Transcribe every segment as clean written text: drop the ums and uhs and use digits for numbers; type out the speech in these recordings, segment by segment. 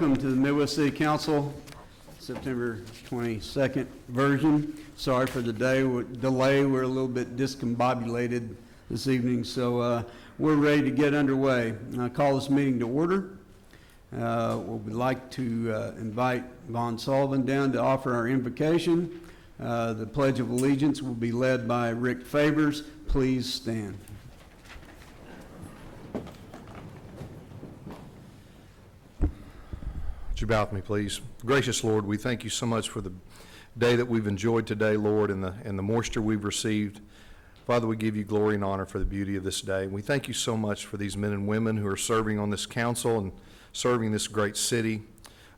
Welcome to the Midwest City Council, September 22nd version. Sorry for the delay. We're a little bit discombobulated this evening, so we're ready to get underway. I call this meeting to order. We'd like to invite Vaughn Sullivan down to offer our invocation. The Pledge of Allegiance will be led by Rick Favors. Please stand. Would you bow with me, please? Gracious Lord, we thank you so much for the day that we've enjoyed today, Lord, and the moisture we've received. Father, we give you glory and honor for the beauty of this day. We thank you so much for these men and women who are serving on this council and serving this great city.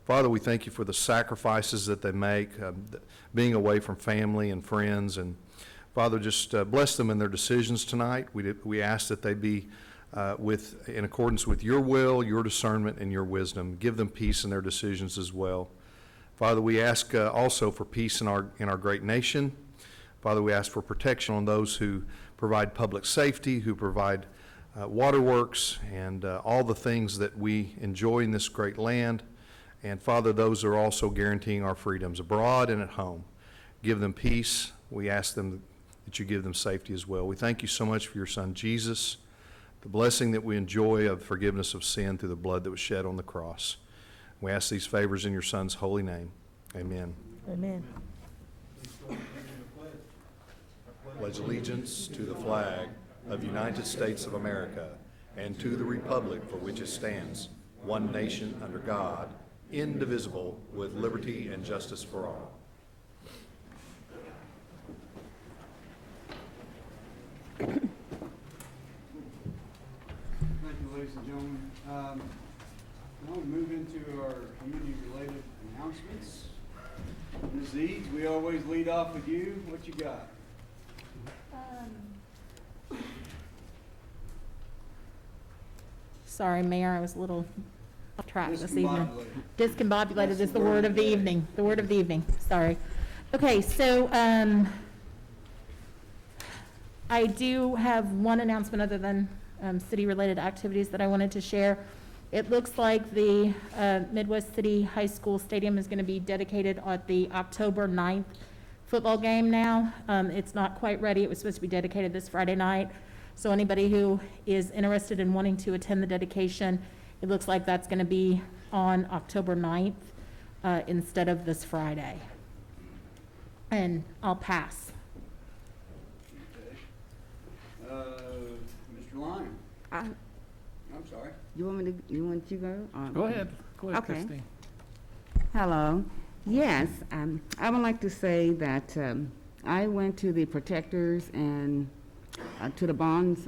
Father, we thank you for the sacrifices that they make, being away from family and friends. And Father, just bless them in their decisions tonight. We ask that they be in accordance with your will, your discernment, and your wisdom. Give them peace in their decisions as well. Father, we ask also for peace in our great nation. Father, we ask for protection on those who provide public safety, who provide waterworks, and all the things that we enjoy in this great land. And Father, those are also guaranteeing our freedoms abroad and at home. Give them peace. We ask them that you give them safety as well. We thank you so much for your son, Jesus, the blessing that we enjoy of forgiveness of sin through the blood that was shed on the cross. We ask these favors in your son's holy name. Amen. Amen. Pledge allegiance to the flag of the United States of America and to the republic for which it stands, one nation under God, indivisible, with liberty and justice for all. Thank you, ladies and gentlemen. Now we move into our community-related announcements. Ms. Eads, we always lead off with you. What you got? Sorry, Mayor, I was a little off track this evening. Discombobulated is the word of the evening. The word of the evening. Sorry. Okay, so I do have one announcement other than city-related activities that I wanted to share. It looks like the Midwest City High School Stadium is going to be dedicated at the October 9th football game now. It's not quite ready. It was supposed to be dedicated this Friday night. So anybody who is interested in wanting to attend the dedication, it looks like that's going to be on October 9th instead of this Friday. And I'll pass. Okay. Mr. Lyon. I'm sorry. You want you go? Go ahead, Okay. Christine. Hello. Yes, I would like to say that I went to the Protectors and to the Bonds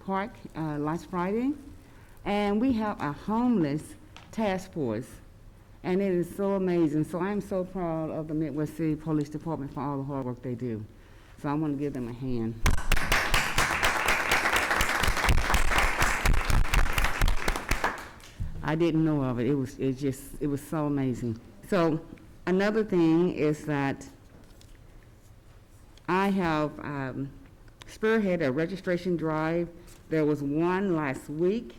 Park last Friday, and we have a homeless task force, and it is so amazing. So I'm so proud of the Midwest City Police Department for all the hard work they do. So I want to give them a hand. I didn't know of it. It was so amazing. So another thing is that I have spearheaded a registration drive. There was one last week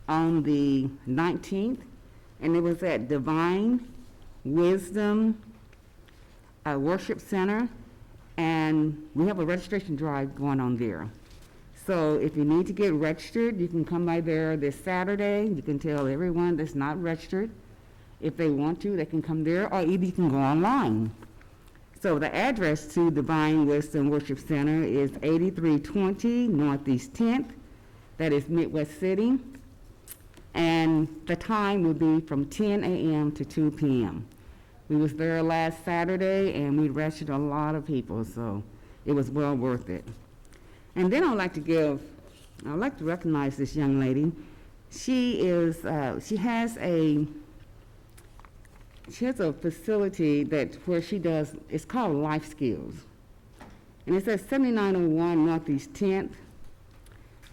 on the 19th, and it was at Divine Wisdom Worship Center, and we have a registration drive going on there. So if you need to get registered, you can come by there this Saturday. You can tell everyone that's not registered. If they want to, they can come there, or either you can go online. So the address to Divine Wisdom Worship Center is 8320 Northeast 10th. That is Midwest City. And the time will be from 10 a.m. to 2 p.m. We was there last Saturday, and we registered a lot of people, so it was well worth it. And then I'd like to recognize this young lady. She has a facility where she does, it's called Life Skills. And it's at 7901 Northeast 10th.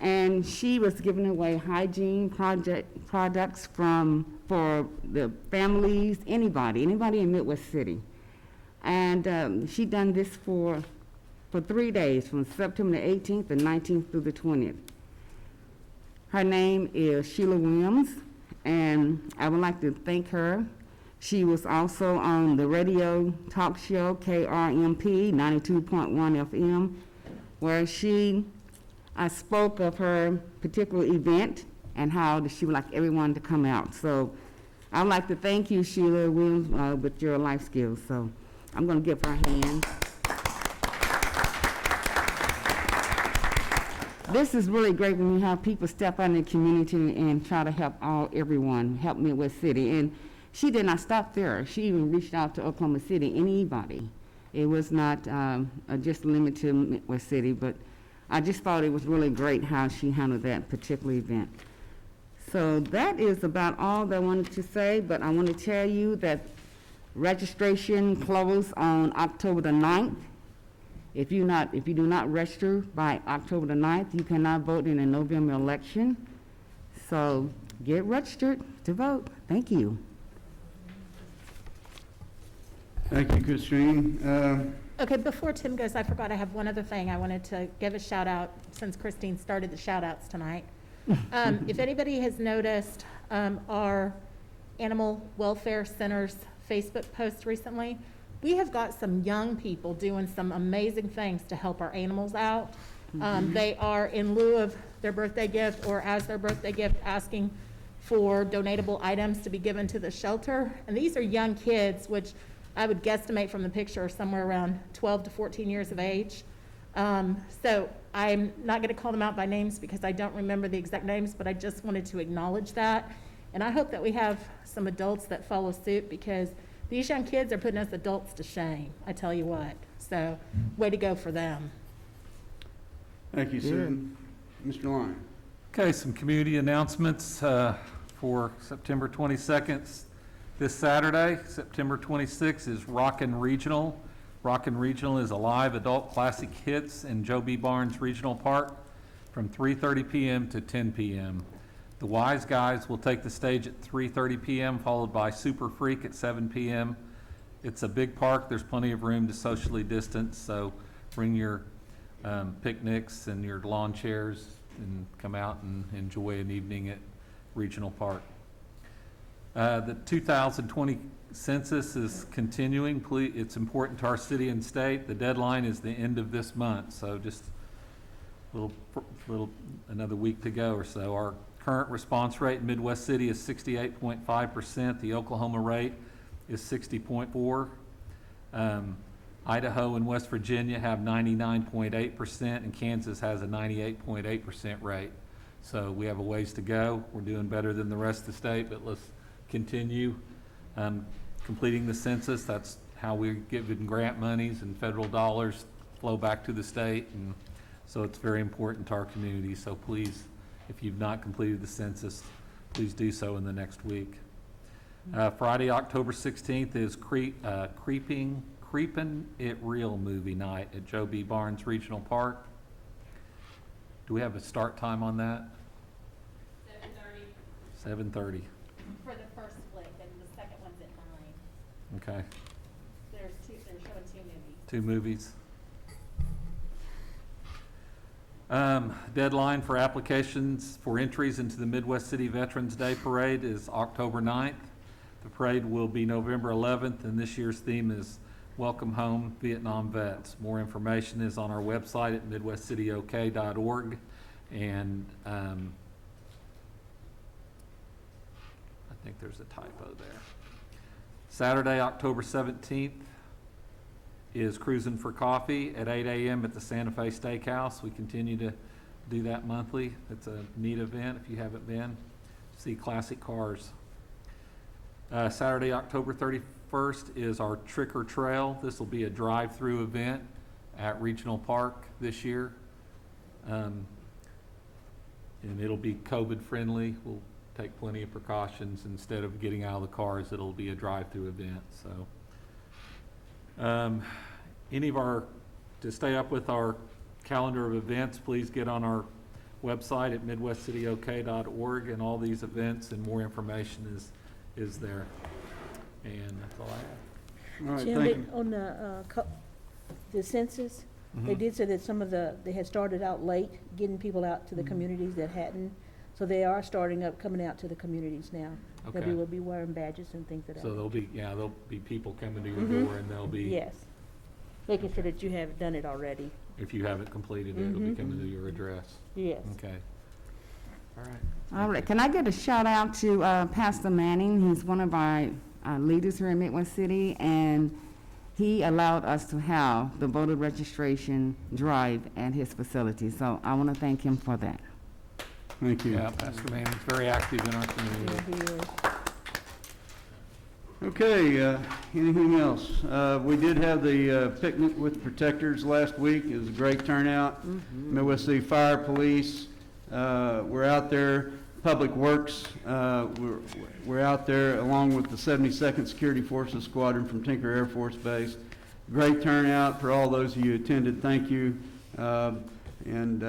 And she was giving away hygiene products for the families, anybody in Midwest City. And she done this for 3 days, from September the 18th, the 19th through the 20th. Her name is Sheila Williams, and I would like to thank her. She was also on the radio talk show KRMP 92.1 FM, where I spoke of her particular event and how she would like everyone to come out. So I'd like to thank you, Sheila Williams, with your life skills. So I'm going to give her a hand. This is really great when you have people step out in the community and try to help everyone, help Midwest City. And she did not stop there. She even reached out to Oklahoma City, anybody. It was not just limited to Midwest City, but I just thought it was really great how she handled that particular event. So that is about all that I wanted to say, but I want to tell you that registration closed on October the 9th. If you do not register by October the 9th, you cannot vote in the November election. So get registered to vote. Thank you. Thank you, Christine. Okay, before Tim goes, I forgot I have one other thing. I wanted to give a shout out since Christine started the shout outs tonight. If anybody has noticed our Animal Welfare Center's Facebook post recently, we have got some young people doing some amazing things to help our animals out. They are, in lieu of their birthday gift or as their birthday gift, asking for donatable items to be given to the shelter. And these are young kids, which I would guesstimate from the picture are somewhere around 12 to 14 years of age. So I'm not going to call them out by names because I don't remember the exact names, but I just wanted to acknowledge that. And I hope that we have some adults that follow suit, because these young kids are putting us adults to shame, I tell you what. So way to go for them. Thank you, Susan. Mr. Lyon. Okay, some community announcements for September 22nd. This Saturday, September 26th, is Rockin' Regional. Rockin' Regional is a live adult classic hits in Joe B. Barnes Regional Park from 3:30 p.m. to 10 p.m. The Wise Guys will take the stage at 3:30 p.m., followed by Super Freak at 7 p.m. It's a big park. There's plenty of room to socially distance, so bring your picnics and your lawn chairs and come out and enjoy an evening at Regional Park. The 2020 census is continuing. It's important to our city and state. The deadline is the end of this month, so just another week to go or so. Our current response rate in Midwest City is 68.5%. The Oklahoma rate is 60.4%. Idaho and West Virginia have 99.8%, and Kansas has a 98.8% rate. So we have a ways to go. We're doing better than the rest of the state, but let's continue completing the census. That's how we're given grant monies, and federal dollars flow back to the state, and so it's very important to our community. So please, if you've not completed the census, please do so in the next week. Friday, October 16th is Creepin' It Real movie night at Joe B. Barnes Regional Park. Do we have a start time on that? 7:30. 7:30. For the first flick, and the second one's at 9. Okay. They're showing 2 movies. 2 movies. Deadline for applications for entries into the Midwest City Veterans Day Parade is October 9th. The parade will be November 11th, and this year's theme is Welcome Home, Vietnam Vets. More information is on our website at midwestcityok.org, and I think there's a typo there. Saturday, October 17th is Cruising for Coffee at 8 a.m. at the Santa Fe Steakhouse. We continue to do that monthly. It's a neat event if you haven't been. See classic cars. Saturday, October 31st is our Trick or Trail. This will be a drive-through event at Regional Park this year. And it'll be COVID friendly. We'll take plenty of precautions. Instead of getting out of the cars, it'll be a drive-through event. So to stay up with our calendar of events, please get on our website at midwestcityok.org, and all these events and more information is there. And that's all I have. All right, Jim, thank you. on the census, they did say that they had started out late, getting people out to the communities that hadn't. So they are starting up, coming out to the communities now. Okay. That we will be wearing badges and things of that. So there'll be people coming to your Mhm. door, and they'll be, Yes. Making sure that you have done it already. if you haven't completed it, it'll be Mhm. coming to your address. Yes. Okay. All right. All right, can I get a shout out to Pastor Manning? He's one of our leaders here in Midwest City, and he allowed us to have the voter registration drive at his facility. So I want to thank him for that. Thank you. Yeah, Pastor Manning's very active in our community. Yeah, he is. Okay, anything else? We did have the picnic with protectors last week. It was a great turnout. Midwest City Fire, Police, we're out there. Public Works, we're out there along with the 72nd Security Forces Squadron from Tinker Air Force Base. Great turnout for all those of you who attended. Thank you. And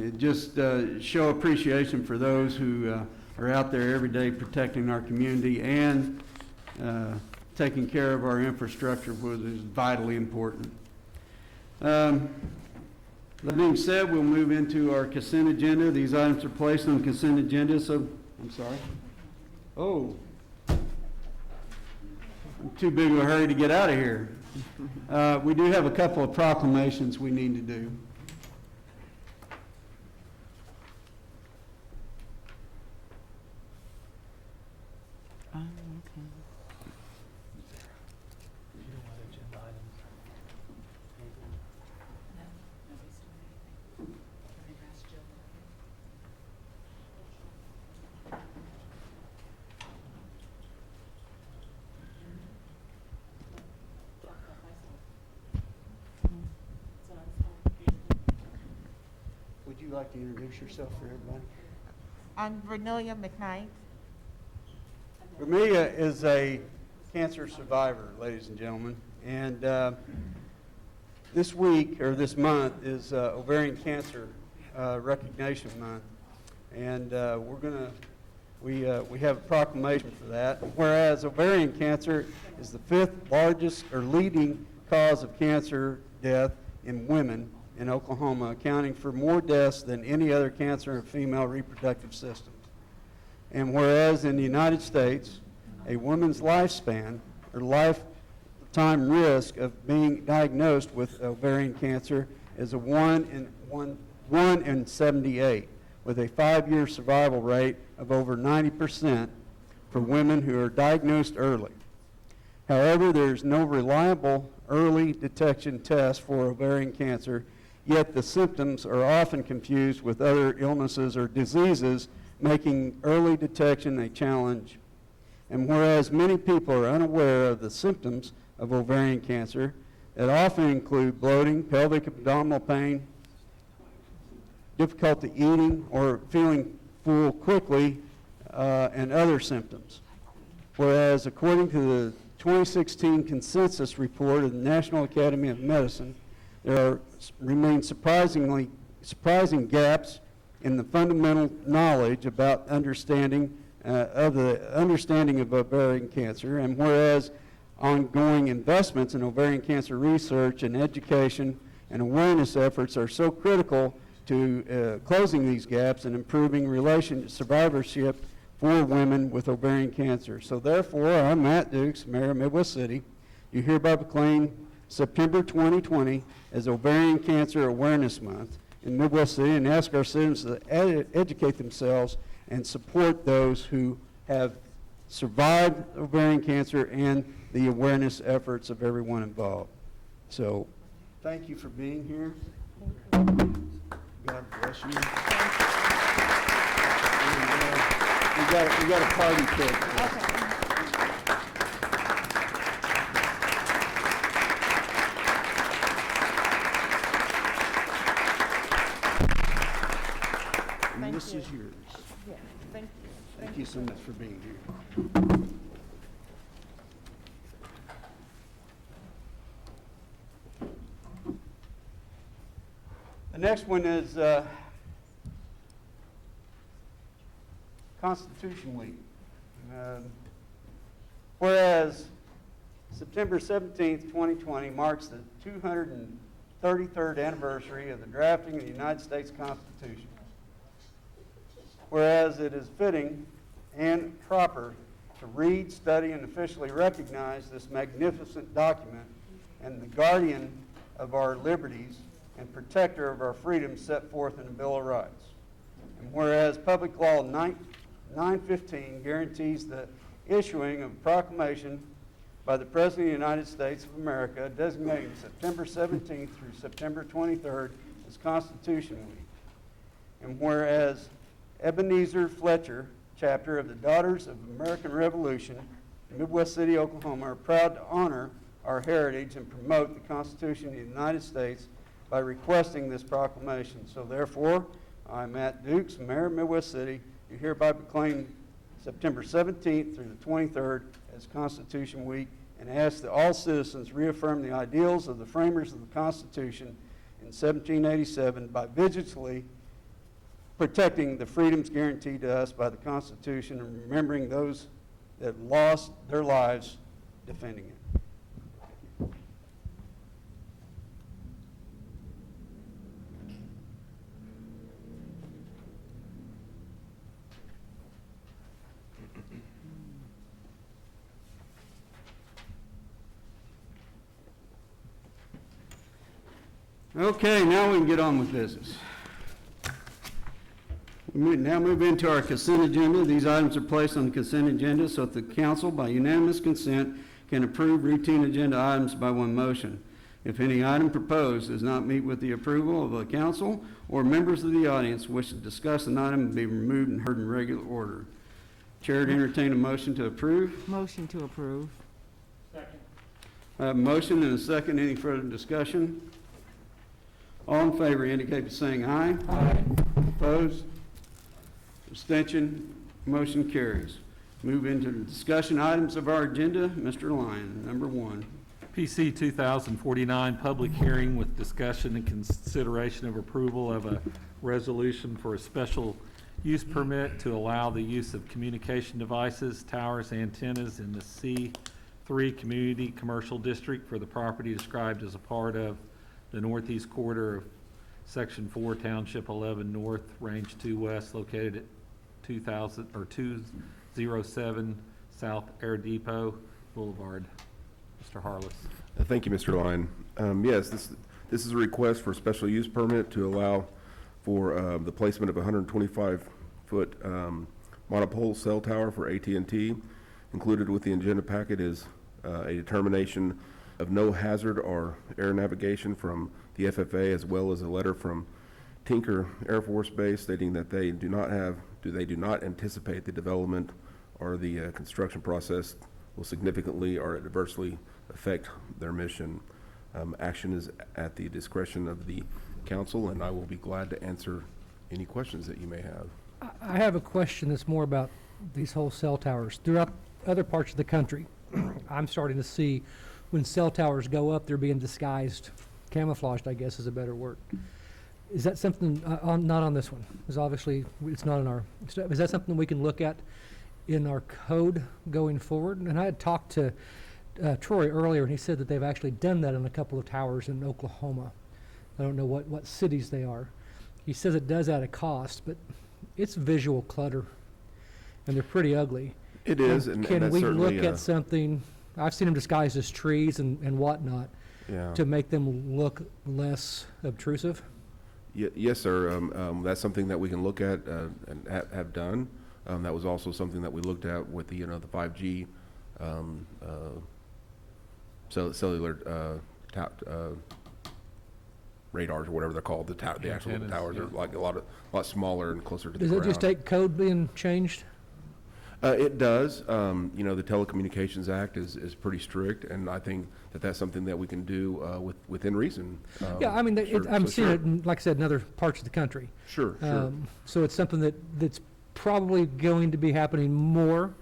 it just show appreciation for those who are out there every day protecting our community and taking care of our infrastructure, which is vitally important. That being said, we'll move into our consent agenda. These items are placed on the consent agenda, so, I'm sorry. Oh. I'm too big of a hurry to get out of here. We do have a couple of proclamations we need to do. Would you like to introduce yourself for everybody? I'm Vernelia McKnight. Vermelia is a cancer survivor, ladies and gentlemen, and this week, or this month, is Ovarian Cancer Recognition Month, and we have a proclamation for that. Whereas ovarian cancer is the 5th largest or leading cause of cancer death in women in Oklahoma, accounting for more deaths than any other cancer in female reproductive systems. And whereas in the United States, a woman's lifespan or lifetime risk of being diagnosed with ovarian cancer is a 1 in 78, with a 5-year survival rate of over 90% for women who are diagnosed early. However, there is no reliable early detection test for ovarian cancer, yet the symptoms are often confused with other illnesses or diseases, making early detection a challenge. And whereas many people are unaware of the symptoms of ovarian cancer, that often include bloating, pelvic abdominal pain, difficulty eating, or feeling full quickly, and other symptoms. Whereas according to the 2016 consensus report of the National Academy of Medicine, there remain surprising gaps in the fundamental knowledge about understanding of ovarian cancer, and whereas ongoing investments in ovarian cancer research and education and awareness efforts are so critical to closing these gaps and improving survivorship for women with ovarian cancer. So therefore, I'm Matt Dukes, Mayor of Midwest City. You hereby proclaim September 2020 as Ovarian Cancer Awareness Month in Midwest City and ask our citizens to educate themselves and support those who have survived ovarian cancer and the awareness efforts of everyone involved. So, thank you for being here. God bless you. We got a party cake. And this is yours. Yeah, thank you. Thank you so much for being here. The next one is Constitution Week. Whereas September 17th, 2020 marks the 233rd anniversary of the drafting of the United States Constitution. whereas it is fitting and proper to read, study, and officially recognize this magnificent document and the guardian of our liberties and protector of our freedoms set forth in the Bill of Rights. And whereas Public Law 915 guarantees the issuing of a proclamation by the President of the United States of America designating September 17th through September 23rd as Constitution Week. And whereas Ebenezer Fletcher, chapter of the Daughters of the American Revolution in Midwest City, Oklahoma, are proud to honor our heritage and promote the Constitution of the United States by requesting this proclamation. So therefore, I, Matt Dukes, Mayor of Midwest City, do hereby proclaim September 17th through the 23rd as Constitution Week, and ask that all citizens reaffirm the ideals of the framers of the Constitution in 1787 by vigorously protecting the freedoms guaranteed to us by the Constitution and remembering those that lost their lives defending it. Okay, now we can get on with business. We now move into our consent agenda. These items are placed on the consent agenda so that the council, by unanimous consent, can approve routine agenda items by one motion. If any item proposed does not meet with the approval of the council or members of the audience wish to discuss an item, be removed and heard in regular order. Chair to entertain a motion to approve. Motion to approve. I have a motion and a second. Any further discussion? All in favor indicate by saying aye. Aye. Opposed? Abstention? Motion carries. Move into the discussion items of our agenda. Mr. Lyon, number 1. PC 2049, public hearing with discussion and consideration of approval of a resolution for a special use permit to allow the use of communication devices, towers, antennas in the C3 Community Commercial District for the property described as a part of the northeast quarter of Section 4, Township 11 North, Range 2 West, located at 207 South Air Depot Boulevard. Mr. Harless. Thank you, Mr. Lyon. Yes, this is a request for a special use permit to allow for the placement of a 125-foot monopole cell tower for AT&T. Included with the agenda packet is a determination of no hazard or air navigation from the FFA, as well as a letter from Tinker Air Force Base stating that they do not anticipate the development or the construction process will significantly or adversely affect their mission. Action is at the discretion of the council, and I will be glad to answer any questions that you may have. I have a question that's more about these whole cell towers. Throughout other parts of the country, I'm starting to see when cell towers go up, they're being disguised, camouflaged, I guess is a better word. Is that something, not on this one, because obviously it's not in our, is that something we can look at in our code going forward? And I had talked to Troy earlier, and he said that they've actually done that on a couple of towers in Oklahoma. I don't know what cities they are. He says it does at a cost, but it's visual clutter, and they're pretty ugly. It is, and Can that's we certainly look at something, I've seen them disguised as trees and whatnot, yeah. to make them look less obtrusive? Yes, sir. That's something that we can look at and have done. That was also something that we looked at with the, the 5G cellular radars or whatever they're called. The actual Antennas, towers yeah. are like a lot smaller and closer to the Does ground. it just take code being changed? It does. The Telecommunications Act is pretty strict, and I think that that's something that we can do within reason. Yeah, I mean, I'm seeing sure. it, like I said, in other parts of the country. Sure, sure. So it's something that's probably going to be happening more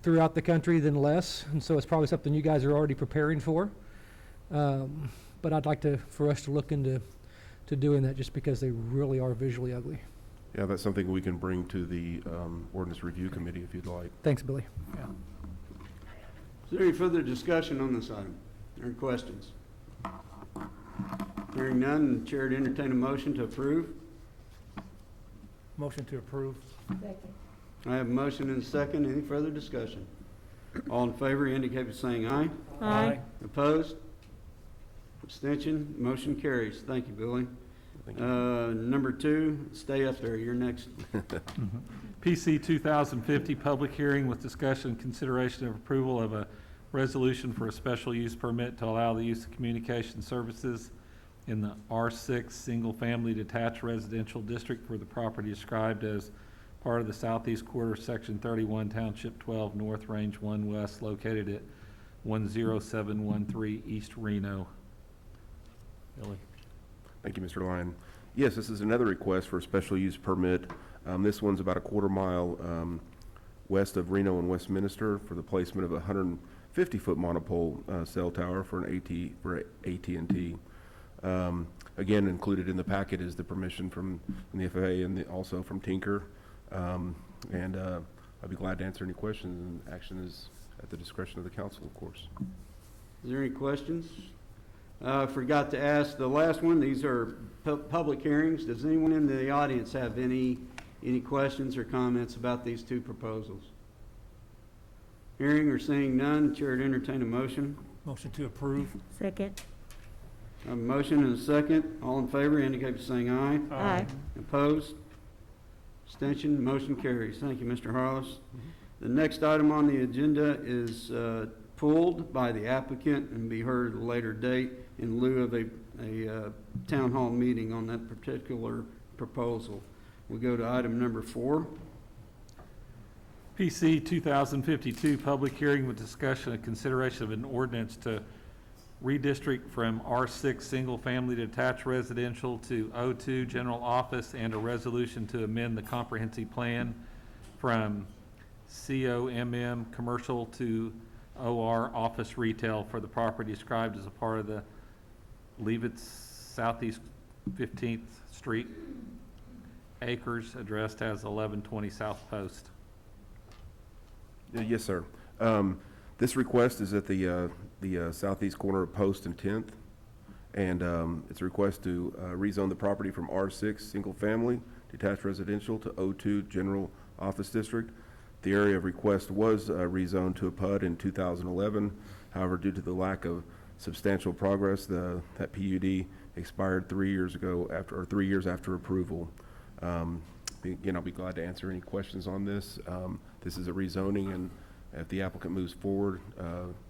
throughout the country than less, and so it's probably something you guys are already preparing for. But I'd like for us to look into doing that, just because they really are visually ugly. Yeah, that's something we can bring to the Ordinance Review Committee if you'd like. Thanks, Billy. Is there any further discussion on this item? Any questions? Hearing none, the chair to entertain a motion to approve. Motion to approve. I have a motion and a second. Any further discussion? All in favor indicate by saying aye. Aye. Opposed? Abstention? Motion carries. Thank you, Billy. Thank you. Number 2, stay up there. You're next. PC 2050, public hearing with discussion and consideration of approval of a resolution for a special use permit to allow the use of communication services in the R6 Single Family Detached Residential District for the property described as part of the southeast quarter, Section 31, Township 12, North, Range 1 West, located at 10713 East Reno. Billy? Thank you, Mr. Lyon. Yes, this is another request for a special use permit. This one's about a quarter mile west of Reno and Westminster for the placement of a 150-foot monopole cell tower for AT&T. Again, included in the packet is the permission from the FAA and also from Tinker. I'd be glad to answer any questions, and action is at the discretion of the council, of course. Is there any questions? Forgot to ask the last one. These are public hearings. Does anyone in the audience have any questions or comments about these two proposals? Hearing or seeing none, Chair would entertain a motion. Motion to approve. Second. I have a motion and a second. All in favor indicate by saying aye. Aye. Opposed? Abstention? Motion carries. Thank you, Mr. Harless. The next item on the agenda is pulled by the applicant and be heard at a later date in lieu of a town hall meeting on that particular proposal. We go to item number 4. PC 2052, public hearing with discussion and consideration of an ordinance to redistrict from R6 Single Family Detached Residential to O2 General Office, and a resolution to amend the comprehensive plan from COMM Commercial to OR Office Retail for the property described as a part of the Leavitt Southeast 15th Street acres addressed as 1120 South Post. Yes, sir. This request is at the southeast corner of Post and 10th, and it's a request to rezone the property from R6 Single Family Detached Residential to O2 General Office District. The area of request was rezoned to a PUD in 2011. However, due to the lack of substantial progress, that PUD expired 3 years ago, after 3 years after approval. Again, I'll be glad to answer any questions on this. This is a rezoning, and if the applicant moves forward,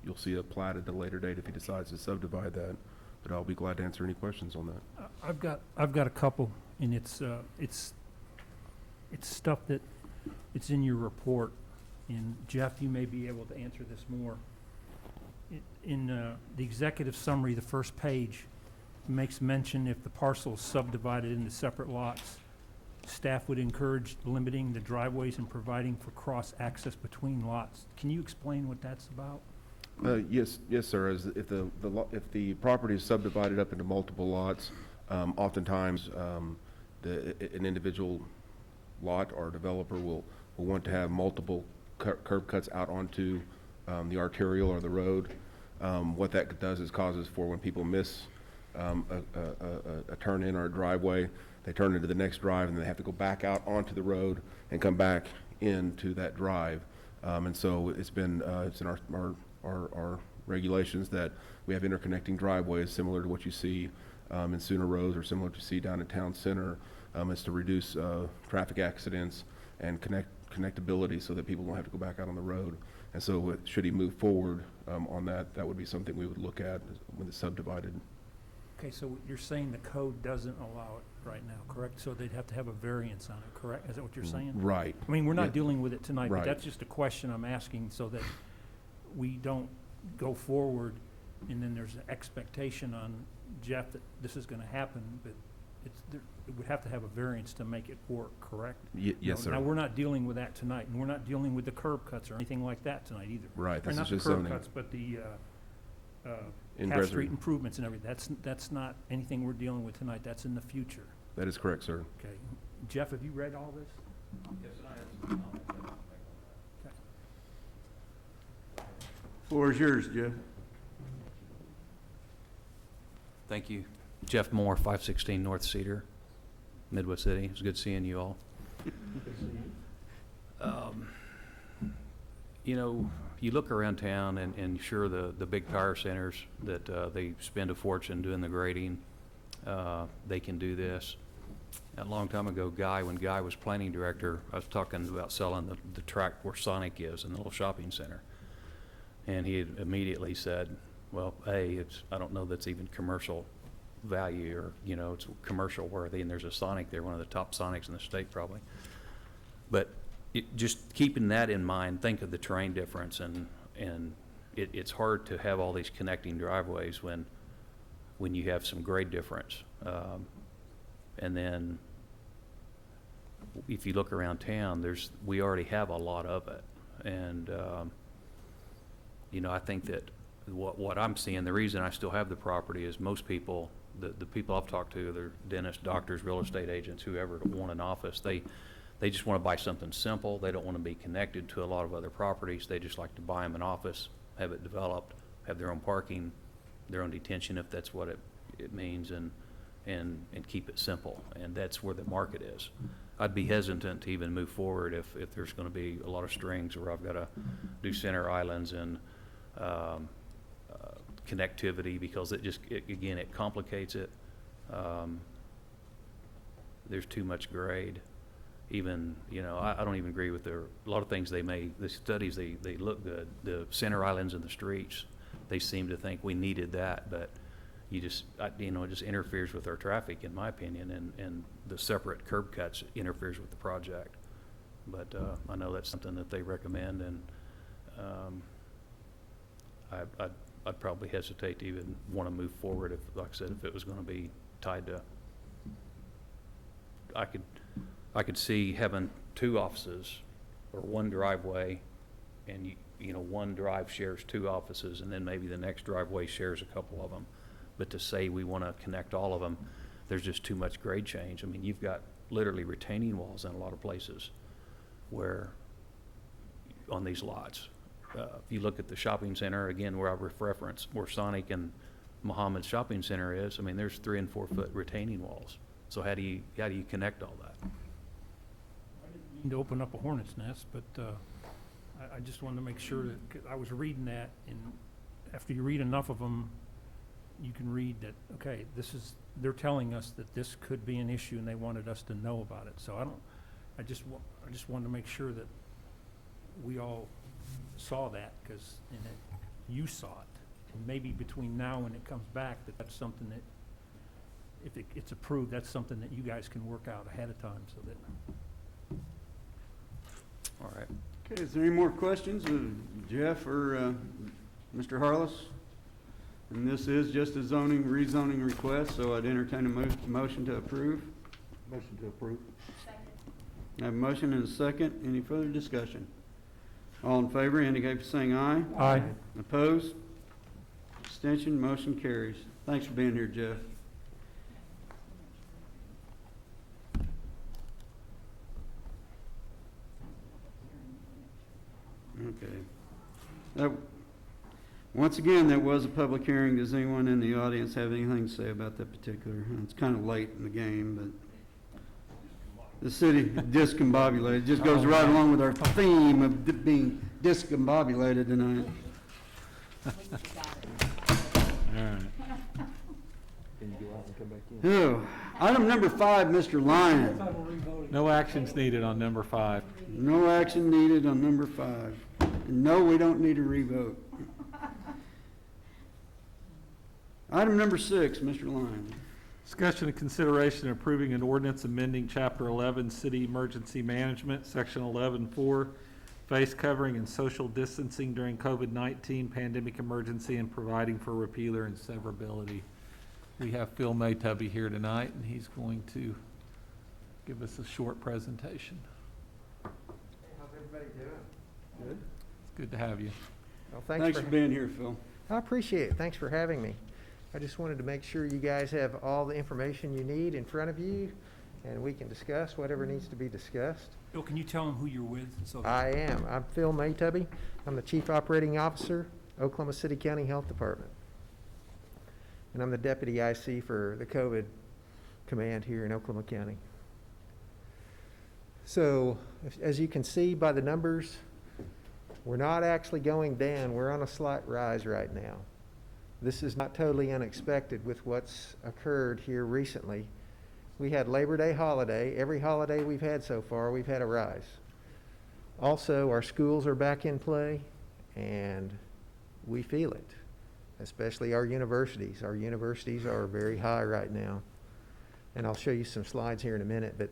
you'll see a plat at a later date if he decides to subdivide that. But I'll be glad to answer any questions on that. I've got a couple, and it's stuff that it's in your report. And Jeff, you may be able to answer this more. In the executive summary, the first page makes mention if the parcel is subdivided into separate lots, staff would encourage limiting the driveways and providing for cross-access between lots. Can you explain what that's about? Yes, sir. If the property is subdivided up into multiple lots, oftentimes an individual lot or developer will want to have multiple curb cuts out onto the arterial or the road. What that does is causes for when people miss a turn in or a driveway, they turn into the next drive and they have to go back out onto the road and come back into that drive. And so it's in our regulations that we have interconnecting driveways similar to what you see in Sooner Rose or similar to what you see down in Town Center. Is to reduce traffic accidents and connectability so that people don't have to go back out on the road. And so should he move forward on that, that would be something we would look at when it's subdivided. Okay, so you're saying the code doesn't allow it right now, correct? So they'd have to have a variance on it, correct? Is that what you're saying? Right. I mean, we're Yeah. not dealing with it tonight, Right. but that's just a question I'm asking so that we don't go forward and then there's an expectation on Jeff that this is gonna happen, but it would have to have a variance to make it work, correct? Yes, sir. Now, we're not dealing with that tonight, and we're not dealing with the curb cuts or anything like that tonight either. Right, Or this not is the just curb zoning. cuts, but the In Half Breslin. Street improvements and everything. That's not anything we're dealing with tonight. That's in the future. That is correct, sir. Okay. Jeff, have you read all this? Floor is yours, Jeff. Thank you. Jeff Moore, 516 North Cedar, Midwest City. It's good seeing you all. you know, you look around town and sure, the big tire centers that, they spend a fortune doing the grading, they can do this. A long time ago, when Guy was planning director, I was talking about selling the tract where Sonic is in the little shopping center. And he had immediately said, well, I don't know that's even commercial value, or, you know, it's commercial worthy, and there's a Sonic there, one of the top Sonics in the state probably. But just keeping that in mind, think of the terrain difference, and it's hard to have all these connecting driveways when you have some grade difference. And then if you look around town, we already have a lot of it. And, you know, I think that what I'm seeing, the reason I still have the property is most people, the people I've talked to, they're dentists, doctors, real estate agents, whoever want an office, they just want to buy something simple. They don't want to be connected to a lot of other properties. They just like to buy them an office, have it developed, have their own parking, their own detention, if that's what it means, and keep it simple. And that's where the market is. I'd be hesitant to even move forward if there's going to be a lot of strings where I've got to do center islands and connectivity, because again, it complicates it. There's too much grade. Even, you know, I don't even agree with a lot of things the studies, they look good. The center islands and the streets, they seem to think we needed that, but you know, it just interferes with our traffic, in my opinion, and the separate curb cuts interferes with the project. But I know that's something that they recommend, and I'd probably hesitate to even want to move forward if, like I said, if it was going to be tied to. I could see having two offices or one driveway, and you know, one drive shares two offices, and then maybe the next driveway shares a couple of them. But to say we want to connect all of them, there's just too much grade change. I mean, you've got literally retaining walls in a lot of places where, on these lots. If you look at the shopping center, again, where I reference, where Sonic and Muhammad's shopping center is, I mean, there's 3 and 4 foot retaining walls. So how do you connect all that? I didn't mean to open up a hornet's nest, but I just wanted to make sure that, 'cause I was reading that, and after you read enough of them, you can read that, okay, they're telling us that this could be an issue, and they wanted us to know about it. So I just wanted to make sure that we all saw that, because you saw it. And maybe between now and it comes back, that's something that, if it's approved, that's something that you guys can work out ahead of time, so that. All right. Okay, is there any more questions of Jeff or Mr. Harless? And this is just a rezoning request, so I'd entertain a motion to approve. Motion to approve. I have a motion and a second. Any further discussion? All in favor indicate by saying aye. Aye. Opposed? Abstention, motion carries. Thanks for being here, Jeff. Okay. Once again, that was a public hearing. Does anyone in the audience have anything to say about that particular? It's kind of late in the game, but the city discombobulated. Just goes right along with our theme of being discombobulated tonight. Oh, item number 5, Mr. Lyon. No actions needed on number 5. No action needed on number 5. And no, we don't need a revote. Item number 6, Mr. Lyon. Discussion and consideration of approving an ordinance amending Chapter 11, City Emergency Management, Section 11-4, face covering and social distancing during COVID-19 pandemic emergency, and providing for repealer and severability. We have Phil Maytubby here tonight, and he's going to give us a short presentation. How's everybody doing? Good. It's good to have you. Well, Thanks for being here, Phil. I appreciate it. Thanks for having me. I just wanted to make sure you guys have all the information you need in front of you, and we can discuss whatever needs to be discussed. Bill, can you tell them who you're with? So I am. I'm Phil Maytubby. I'm the Chief Operating Officer, Oklahoma City County Health Department. And I'm the Deputy IC for the COVID command here in Oklahoma County. So, as you can see by the numbers, We're not actually going down, we're on a slight rise right now. This is not totally unexpected with what's occurred here recently. We had Labor Day holiday. Every holiday we've had so far, we've had a rise. Also, our schools are back in play, and we feel it, especially our universities. Our universities are very high right now. And I'll show you some slides here in a minute, but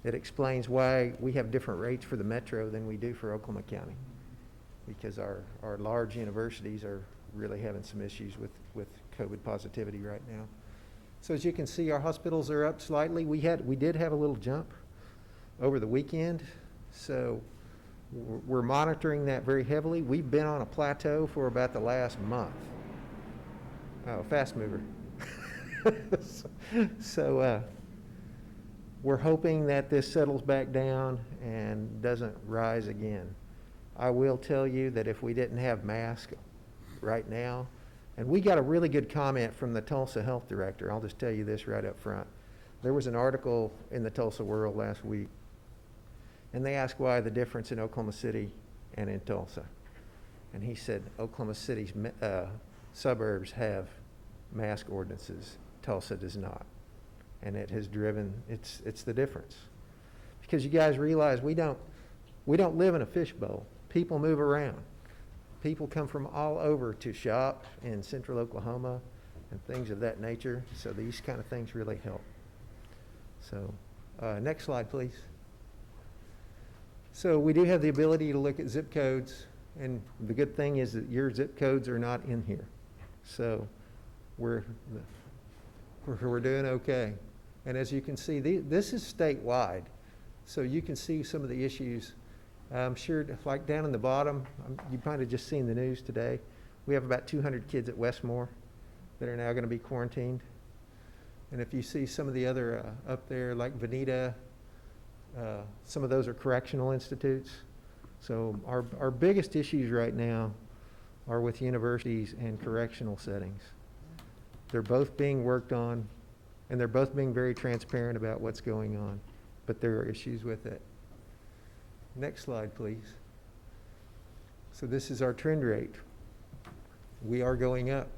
it explains why we have different rates for the metro than we do for Oklahoma County. Because our large universities are really having some issues with COVID positivity right now. So as you can see, our hospitals are up slightly. We did have a little jump over the weekend, so we're monitoring that very heavily. We've been on a plateau for about the last month. Oh, fast mover. So we're hoping that this settles back down and doesn't rise again. I will tell you that if we didn't have masks right now, and we got a really good comment from the Tulsa Health Director. I'll just tell you this right up front. There was an article in the Tulsa World last week, and they asked why the difference in Oklahoma City and in Tulsa. And he said Oklahoma City's suburbs have mask ordinances. Tulsa does not. And it has driven, it's the difference. Because you guys realize we don't live in a fishbowl. People move around. People come from all over to shop in central Oklahoma and things of that nature. So these kind of things really help. So next slide, please. So we do have the ability to look at zip codes. And the good thing is that your zip codes are not in here. So we're doing okay. And as you can see, this is statewide. So you can see some of the issues. I'm sure, like down in the bottom, you might have just seen the news today. We have about 200 kids at Westmore that are now going to be quarantined. And if you see some of the other up there, like Veneta, some of those are correctional institutes. So our biggest issues right now are with universities and correctional settings. They're both being worked on, and they're both being very transparent about what's going on, but there are issues with it. Next slide, please. So this is our trend rate. We are going up.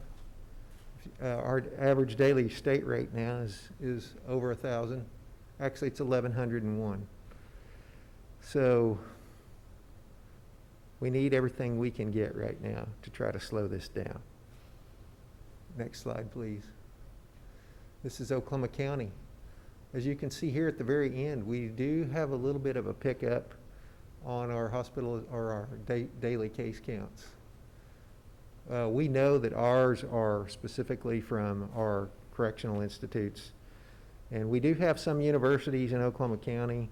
Our average daily state rate now is over 1,000. Actually, it's 1,101. So we need everything we can get right now to try to slow this down. Next slide, please. This is Oklahoma County. As you can see here at the very end, we do have a little bit of a pickup on our hospital or our daily case counts. We know that ours are specifically from our correctional institutes. And we do have some universities in Oklahoma County.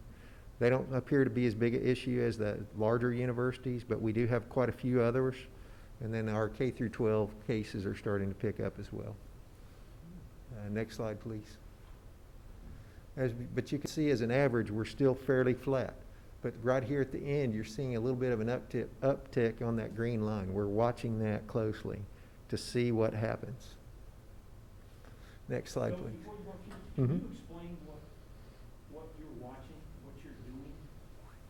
They don't appear to be as big an issue as the larger universities, but we do have quite a few others. And then our K through 12 cases are starting to pick up as well. Next slide, please. But you can see as an average, we're still fairly flat. But right here at the end, you're seeing a little bit of an uptick on that green line. We're watching that closely to see what happens. Next slide, please. Can you explain what you're watching, what you're doing?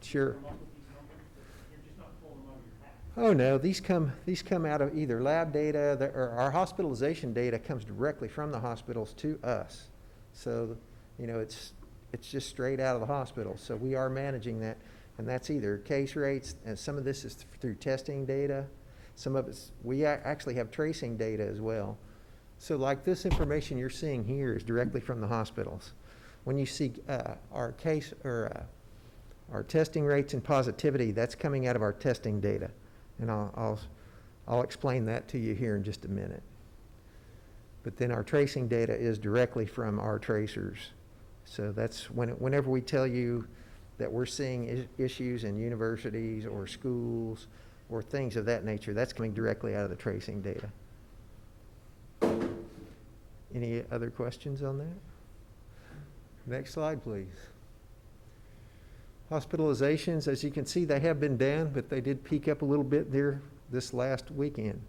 Sure. Come up with these numbers? You're just not pulling them out of your hat. Oh, no, these come out of either lab data, or our hospitalization data comes directly from the hospitals to us. So, you know, it's just straight out of the hospital. So we are managing that, and that's either case rates, and some of this is through testing data. Some of it's, we actually have tracing data as well. So like this information you're seeing here is directly from the hospitals. When you see our case or our testing rates and positivity, that's coming out of our testing data. And I'll explain that to you here in just a minute. But then our tracing data is directly from our tracers. So that's whenever we tell you that we're seeing issues in universities or schools or things of that nature, that's coming directly out of the tracing data. Any other questions on that? Next slide, please. Hospitalizations, as you can see, they have been down, but they did peak up a little bit there this last weekend.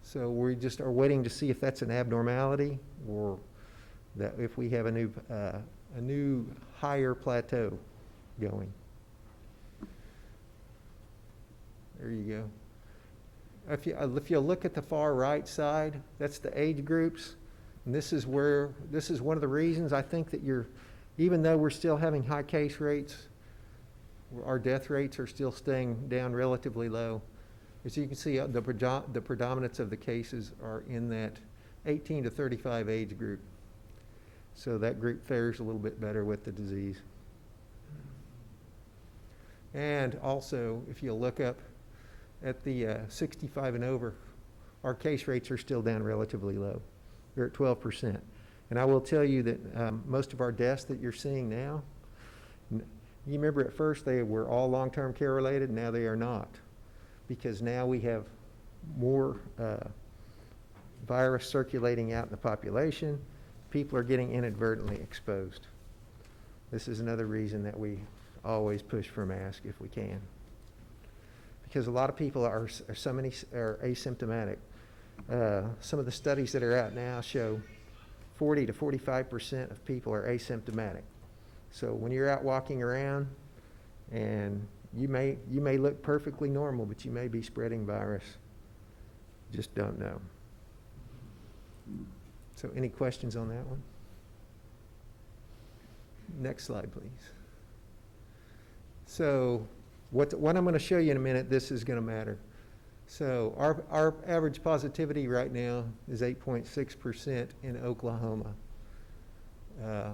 So we just are waiting to see if that's an abnormality or that if we have a new higher plateau going. There you go. If you look at the far right side, that's the age groups. And this is one of the reasons I think that even though we're still having high case rates, our death rates are still staying down relatively low. As you can see, the predominance of the cases are in that 18 to 35 age group. So that group fares a little bit better with the disease. And also, if you look up at the 65 and over, our case rates are still down relatively low. They're at 12%. And I will tell you that most of our deaths that you're seeing now, you remember at first they were all long-term care related, now they are not. Because now we have more virus circulating out in the population. People are getting inadvertently exposed. This is another reason that we always push for masks if we can. Because a lot of people are asymptomatic. Some of the studies that are out now show 40 to 45% of people are asymptomatic. So when you're out walking around and you may look perfectly normal, but you may be spreading virus. Just don't know. So any questions on that one? Next slide, please. So what I'm going to show you in a minute, this is going to matter. So our average positivity right now is 8.6% in Oklahoma. The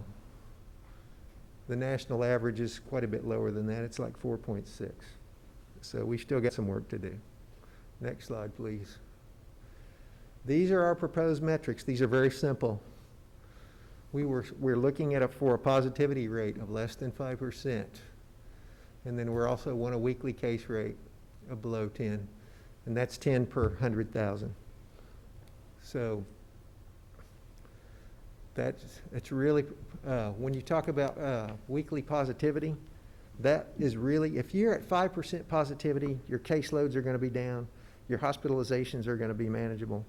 national average is quite a bit lower than that. It's like 4.6. So we still got some work to do. Next slide, please. These are our proposed metrics. These are very simple. We're looking at for a positivity rate of less than 5%. And then we're also want a weekly case rate of below 10. And that's 10 per 100,000. So it's really, when you talk about weekly positivity, that is really, if you're at 5% positivity, your caseloads are going to be down, your hospitalizations are going to be manageable,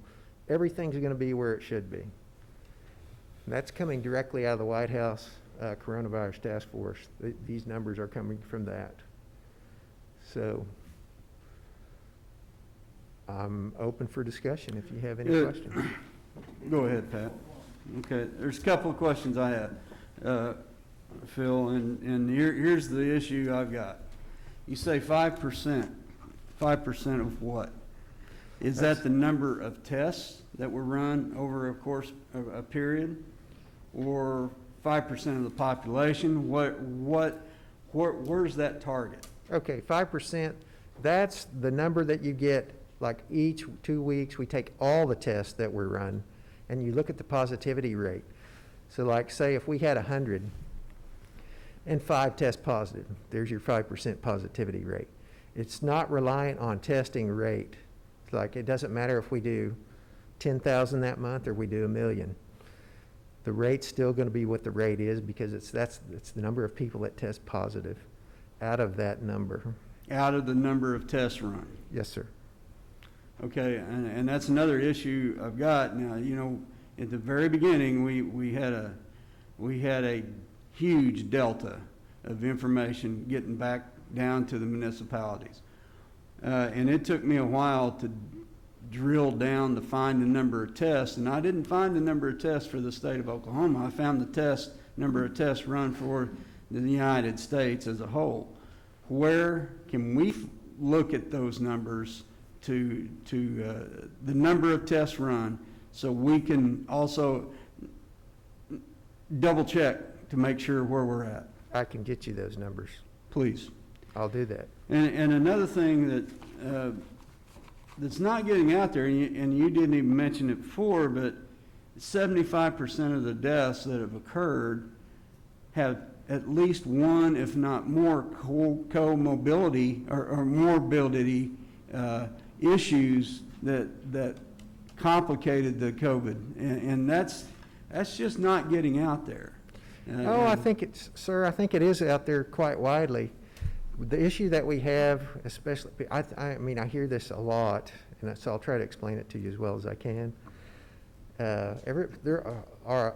everything's going to be where it should be. And that's coming directly out of the White House Coronavirus Task Force. These numbers are coming from that. So I'm open for discussion if you have any questions. Go ahead, Pat. Okay, there's a couple of questions I have, Phil, and here's the issue I've got. You say 5%. 5% of what? Is that the number of tests that were run over, of course, a period? Or 5% of the population? Where's that target? Okay, 5%, that's the number that you get, like each 2 weeks, we take all the tests that were run, and you look at the positivity rate. So like, say if we had 100 and 5 test positive, there's your 5% positivity rate. It's not reliant on testing rate. It's like, it doesn't matter if we do 10,000 that month or we do 1 million. The rate's still going to be what the rate is because it's the number of people that test positive out of that number. Out of the number of tests run? Yes, sir. Okay, and that's another issue I've got. Now, you know, at the very beginning, we had a huge delta of information getting back down to the municipalities. And it took me a while to drill down to find the number of tests, and I didn't find the number of tests for the state of Oklahoma. I found the number of tests run for the United States as a whole. Where can we look at those numbers to the number of tests run so we can also double check to make sure where we're at? I can get you those numbers. Please. I'll do that. And another thing that that's not getting out there, and you didn't even mention it before, but 75% of the deaths that have occurred have at least one, if not more, comorbidity or morbidity issues that complicated the COVID, and that's just not getting out there. I think it is out there quite widely. The issue that we have, especially, I mean, I hear this a lot, and so I'll try to explain it to you as well as I can.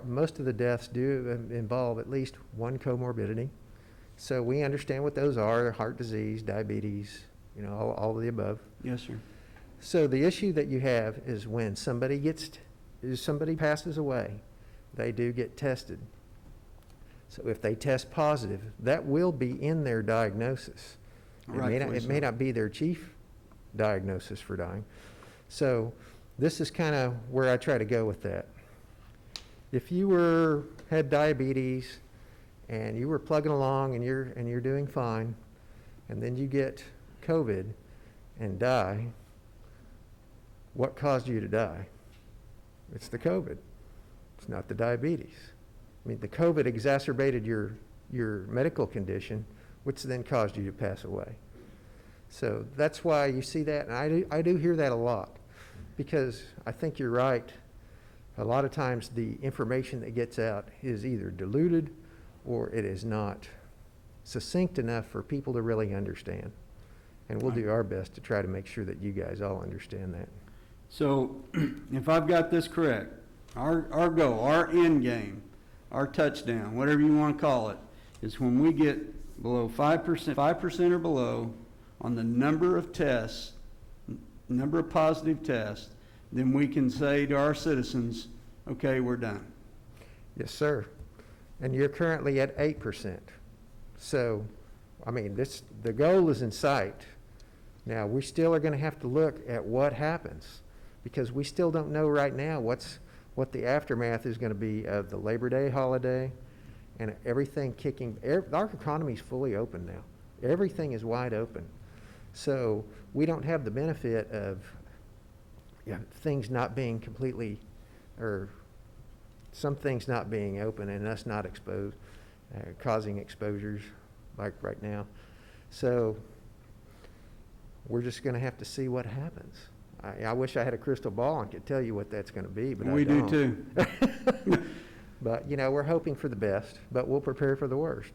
Most of the deaths do involve at least one comorbidity. So we understand what those are: heart disease, diabetes, you know, all of the above. Yes, sir. So the issue that you have is when somebody somebody passes away, they do get tested. So if they test positive, that will be in their diagnosis. It may not be their chief diagnosis for dying. So this is kind of where I try to go with that. If you had diabetes and you were plugging along and you're doing fine, and then you get COVID and die, what caused you to die? It's the COVID. It's not the diabetes. I mean, the COVID exacerbated your medical condition, which then caused you to pass away. So that's why you see that, and I do hear that a lot, because I think you're right. A lot of times the information that gets out is either diluted or it is not succinct enough for people to really understand. And we'll do our best to try to make sure that you guys all understand that. So if I've got this correct, our goal, our end game, our touchdown, whatever you want to call it, is when we get below 5% or below on the number of tests, number of positive tests, then we can say to our citizens, okay, we're done. Yes, sir. And you're currently at 8%. So, I mean, the goal is in sight. Now, we still are going to have to look at what happens, because we still don't know right now what the aftermath is going to be of the Labor Day holiday and everything kicking. Our economy is fully open now. Everything is wide open. So we don't have the benefit of things not being completely, or some things not being open and us not exposed, causing exposures like right now. So we're just going to have to see what happens. I wish I had a crystal ball and could tell you what that's going to be, but I don't. We do too. But, you know, we're hoping for the best, but we'll prepare for the worst.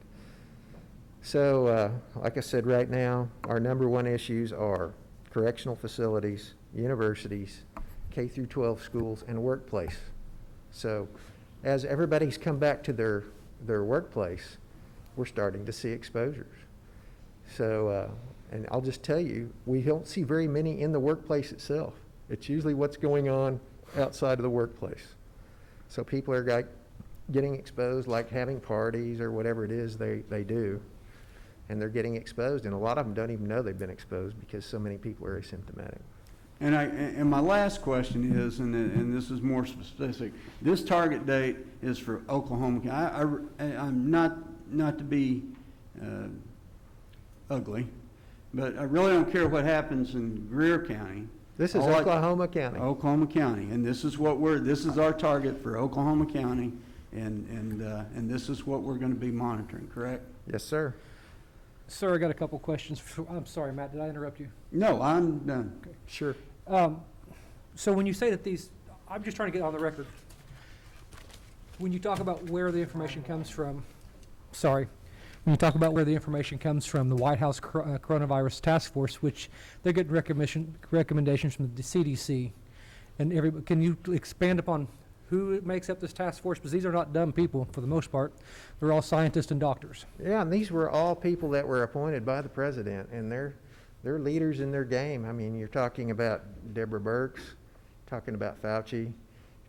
So, like I said, right now, our number one issues are correctional facilities, universities, K through 12 schools, and workplace. So as everybody's come back to their workplace, we're starting to see exposures. So, and I'll just tell you, we don't see very many in the workplace itself. It's usually what's going on outside of the workplace. So people are getting exposed, like having parties or whatever it is they do, and they're getting exposed, and a lot of them don't even know they've been exposed because so many people are asymptomatic. And my last question is, and this is more specific, this target date is for Oklahoma County. I'm not to be ugly, but I really don't care what happens in Greer County. This is Oklahoma County. Oklahoma County, and this is our target for Oklahoma County, and this is what we're going to be monitoring, correct? Yes, sir. Sir, I got a couple questions. I'm sorry, Matt, did I interrupt you? No, I'm done. Okay. Sure. So when you say that I'm just trying to get on the record. When you talk about where the information comes from, when you talk about where the information comes from, the White House Coronavirus Task Force, which they're getting recommendations from the CDC, and can you expand upon who makes up this task force? Because these are not dumb people for the most part. They're all scientists and doctors. Yeah, and these were all people that were appointed by the president, and they're leaders in their game. I mean, you're talking about Deborah Birx, talking about Fauci,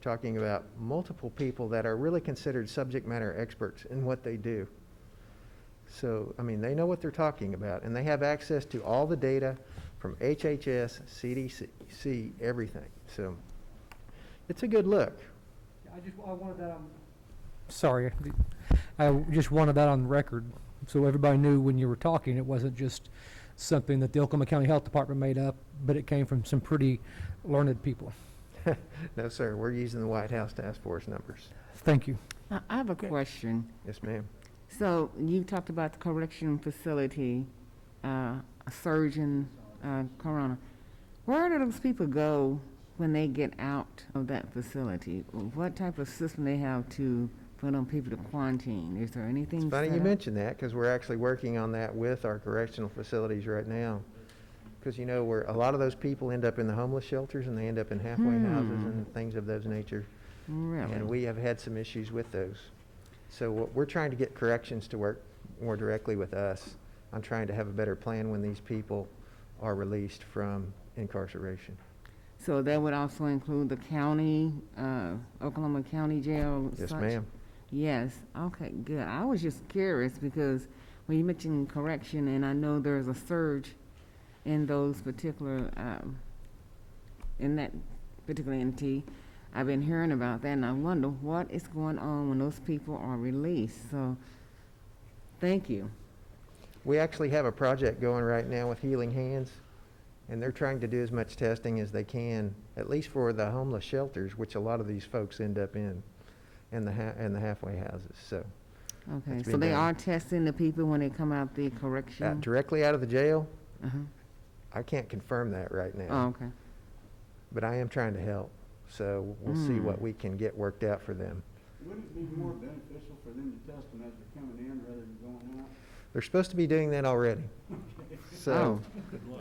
talking about multiple people that are really considered subject matter experts in what they do. So, I mean, they know what they're talking about, and they have access to all the data from HHS, CDC, everything. So it's a good look. I wanted that on. Sorry, I just wanted that on record, so everybody knew when you were talking, it wasn't just something that the Oklahoma County Health Department made up, but it came from some pretty learned people. No, sir, we're using the White House Task Force numbers. Thank you. I have a question. Yes, ma'am. So you talked about the correction facility, a surge in corona. Where do those people go when they get out of that facility? What type of system they have to put on people to quarantine? Is there anything It's funny set you up? mentioned that, because we're actually working on that with our correctional facilities right now. Because, you know, a lot of those people end up in the homeless shelters, and they end up in halfway houses and things of those nature. Really? And we have had some issues with those. So we're trying to get corrections to work more directly with us. I'm trying to have a better plan when these people are released from incarceration. So that would also include the county, Oklahoma County Jail? Yes, such? ma'am. Yes, okay, good. I was just curious because when you mentioned correction, and I know there's a surge in those particular, in that particular entity, I've been hearing about that, and I wonder what is going on when those people are released. So, thank you. We actually have a project going right now with Healing Hands, and they're trying to do as much testing as they can, at least for the homeless shelters, which a lot of these folks end up in, and the halfway houses, so. Okay, That's so been they done. are testing the people when they come out the correction? Directly out of the jail, Uh-huh. I can't confirm that right now. Oh, okay. But I am trying to help, so we'll see what we can get worked out for them. Wouldn't it be more beneficial for them to test them as they're coming in rather than going out? They're supposed to be doing that already. So, Oh.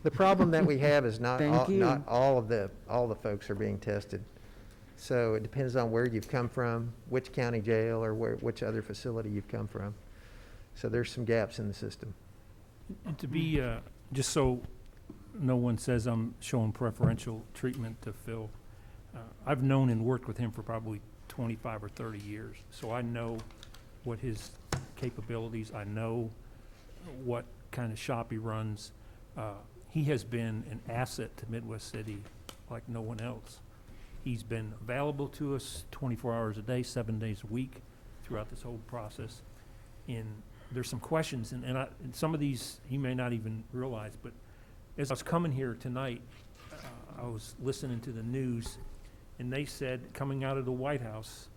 the problem that we have is not, Thank you. not all the folks are being tested. So it depends on where you've come from, which county jail, or which other facility you've come from. So there's some gaps in the system. And to be, just so no one says I'm showing preferential treatment to Phil, I've known and worked with him for probably 25 or 30 years, so I know what his capabilities, I know what kind of shop he runs. He has been an asset to Midwest City like no one else. He's been available to us 24 hours a day, 7 days a week throughout this whole process. And there's some questions, and some of these he may not even realize, but as I was coming here tonight, I was listening to the news, and they said, coming out of the White House,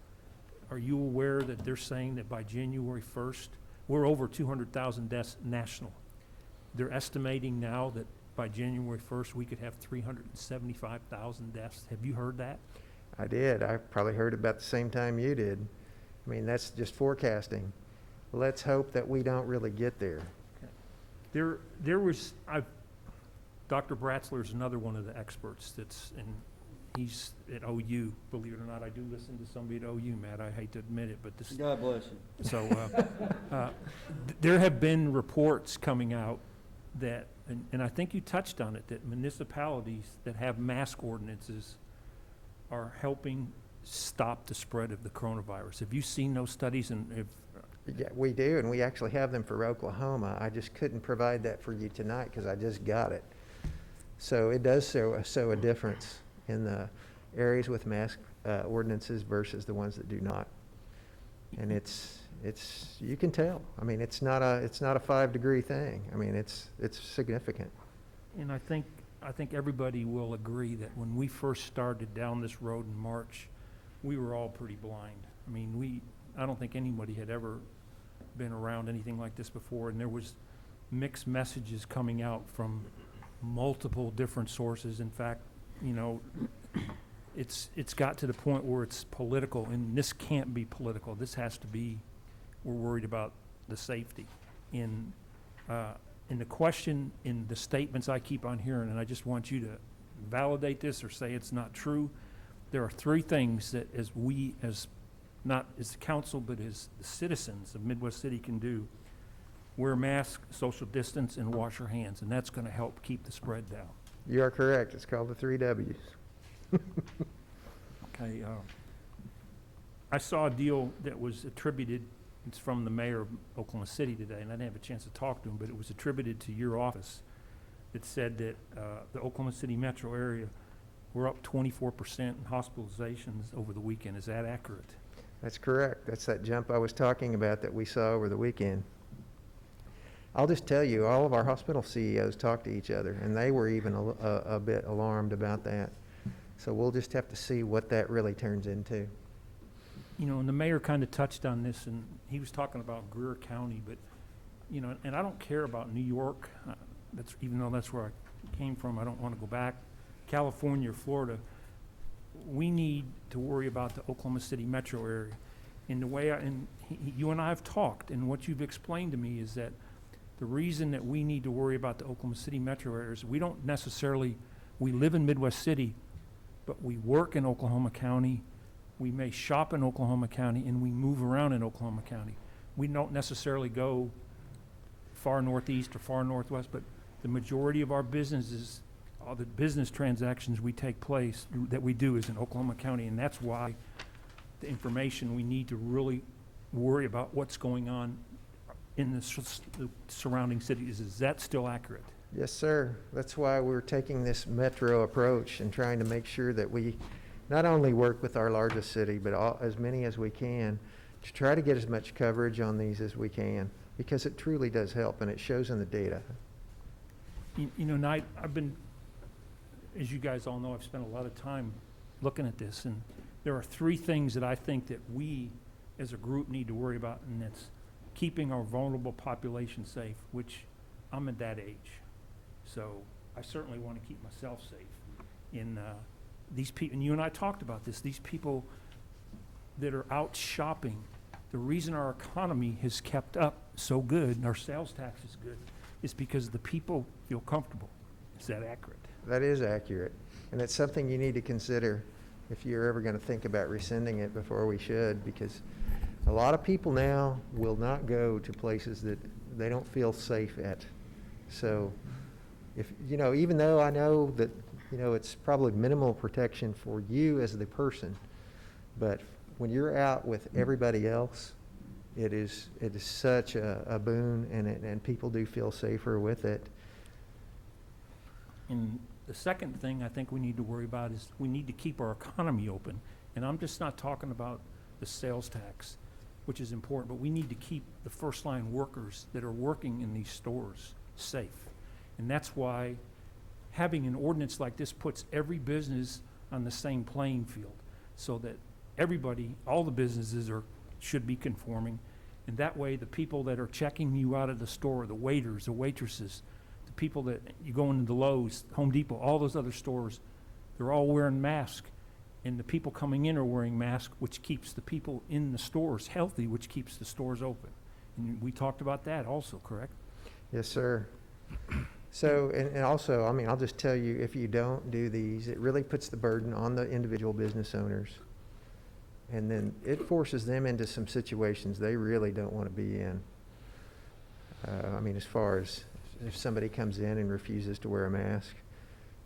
are you aware that they're saying that by January 1st, we're over 200,000 deaths national. They're estimating now that by January 1st, we could have 375,000 deaths. Have you heard that? I did. I probably heard about the same time you did. I mean, that's just forecasting. Let's hope that we don't really get there. There was, Dr. Bratzler is another one of the experts that's, and he's at OU, believe it or not. I do listen to somebody at OU, Matt. I hate to admit it, but this. God bless you. So, there have been reports coming out that, and I think you touched on it, that municipalities that have mask ordinances are helping stop the spread of the coronavirus. Have you seen those studies, and if, Yeah, we do, and we actually have them for Oklahoma. I just couldn't provide that for you tonight because I just got it. So it does show a difference in the areas with mask ordinances versus the ones that do not. And it's you can tell. I mean, it's not a 5-degree thing. I mean, it's significant. and I think everybody will agree that when we first started down this road in March, we were all pretty blind. I mean, I don't think anybody had ever been around anything like this before, and there was mixed messages coming out from multiple different sources. In fact, you know, it's got to the point where it's political, and this can't be political. This has to be, we're worried about the safety. In the question, in the statements I keep on hearing, and I just want you to validate this or say it's not true, there are 3 things that not as the council, but as the citizens of Midwest City can do. Wear a mask, social distance, and wash your hands, and that's going to help keep the spread down. You are correct. It's called the 3 Ws. Okay, I saw a deal that was attributed, it's from the mayor of Oklahoma City today, and I didn't have a chance to talk to him, but it was attributed to your office. It said that the Oklahoma City metro area, we're up 24% in hospitalizations over the weekend. Is that accurate? That's correct. That's that jump I was talking about that we saw over the weekend. I'll just tell you, all of our hospital CEOs talk to each other, and they were even a bit alarmed about that. So we'll just have to see what that really turns into. You know, and the mayor kind of touched on this, and he was talking about Greer County, but, you know, and I don't care about New York. Even though that's where I came from, I don't want to go back. California, Florida, we need to worry about the Oklahoma City metro area. In the way you and I have talked, and what you've explained to me is that the reason that we need to worry about the Oklahoma City metro area is we don't necessarily, we live in Midwest City, but we work in Oklahoma County, we may shop in Oklahoma County, and we move around in Oklahoma County. We don't necessarily go far northeast or far northwest, but the majority of our businesses, all the business transactions that we do is in Oklahoma County, and that's why the information, we need to really worry about what's going on in the surrounding cities. Is that still accurate? Yes, sir. That's why we're taking this metro approach and trying to make sure that we not only work with our largest city, but as many as we can to try to get as much coverage on these as we can, because it truly does help and it shows in the data. You know, Knight, I've been, as you guys all know, I've spent a lot of time looking at this, and there are three things that I think that we as a group need to worry about, and that's keeping our vulnerable population safe, which I'm at that age. So I certainly want to keep myself safe. In these people, and you and I talked about this, these people that are out shopping, the reason our economy has kept up so good and our sales tax is good is because the people feel comfortable. Is that accurate? That is accurate, and it's something you need to consider if you're ever going to think about rescinding it before we should, because a lot of people now will not go to places that they don't feel safe at. So if, you know, even though I know that, you know, it's probably minimal protection for you as the person, but when you're out with everybody else, it is such a boon, and people do feel safer with it. And the second thing I think we need to worry about is we need to keep our economy open. And I'm just not talking about the sales tax, which is important, but we need to keep the first line workers that are working in these stores safe. And that's why having an ordinance like this puts every business on the same playing field, so that everybody, all the businesses should be conforming. And that way the people that are checking you out of the store, the waiters, the waitresses, the people that you go into the Lowe's, Home Depot, all those other stores, they're all wearing masks. And the people coming in are wearing masks, which keeps the people in the stores healthy, which keeps the stores open. And we talked about that also, correct? Yes, sir. So, and also, I mean, I'll just tell you, if you don't do these, it really puts the burden on the individual business owners. And then it forces them into some situations they really don't want to be in. I mean, as far as if somebody comes in and refuses to wear a mask,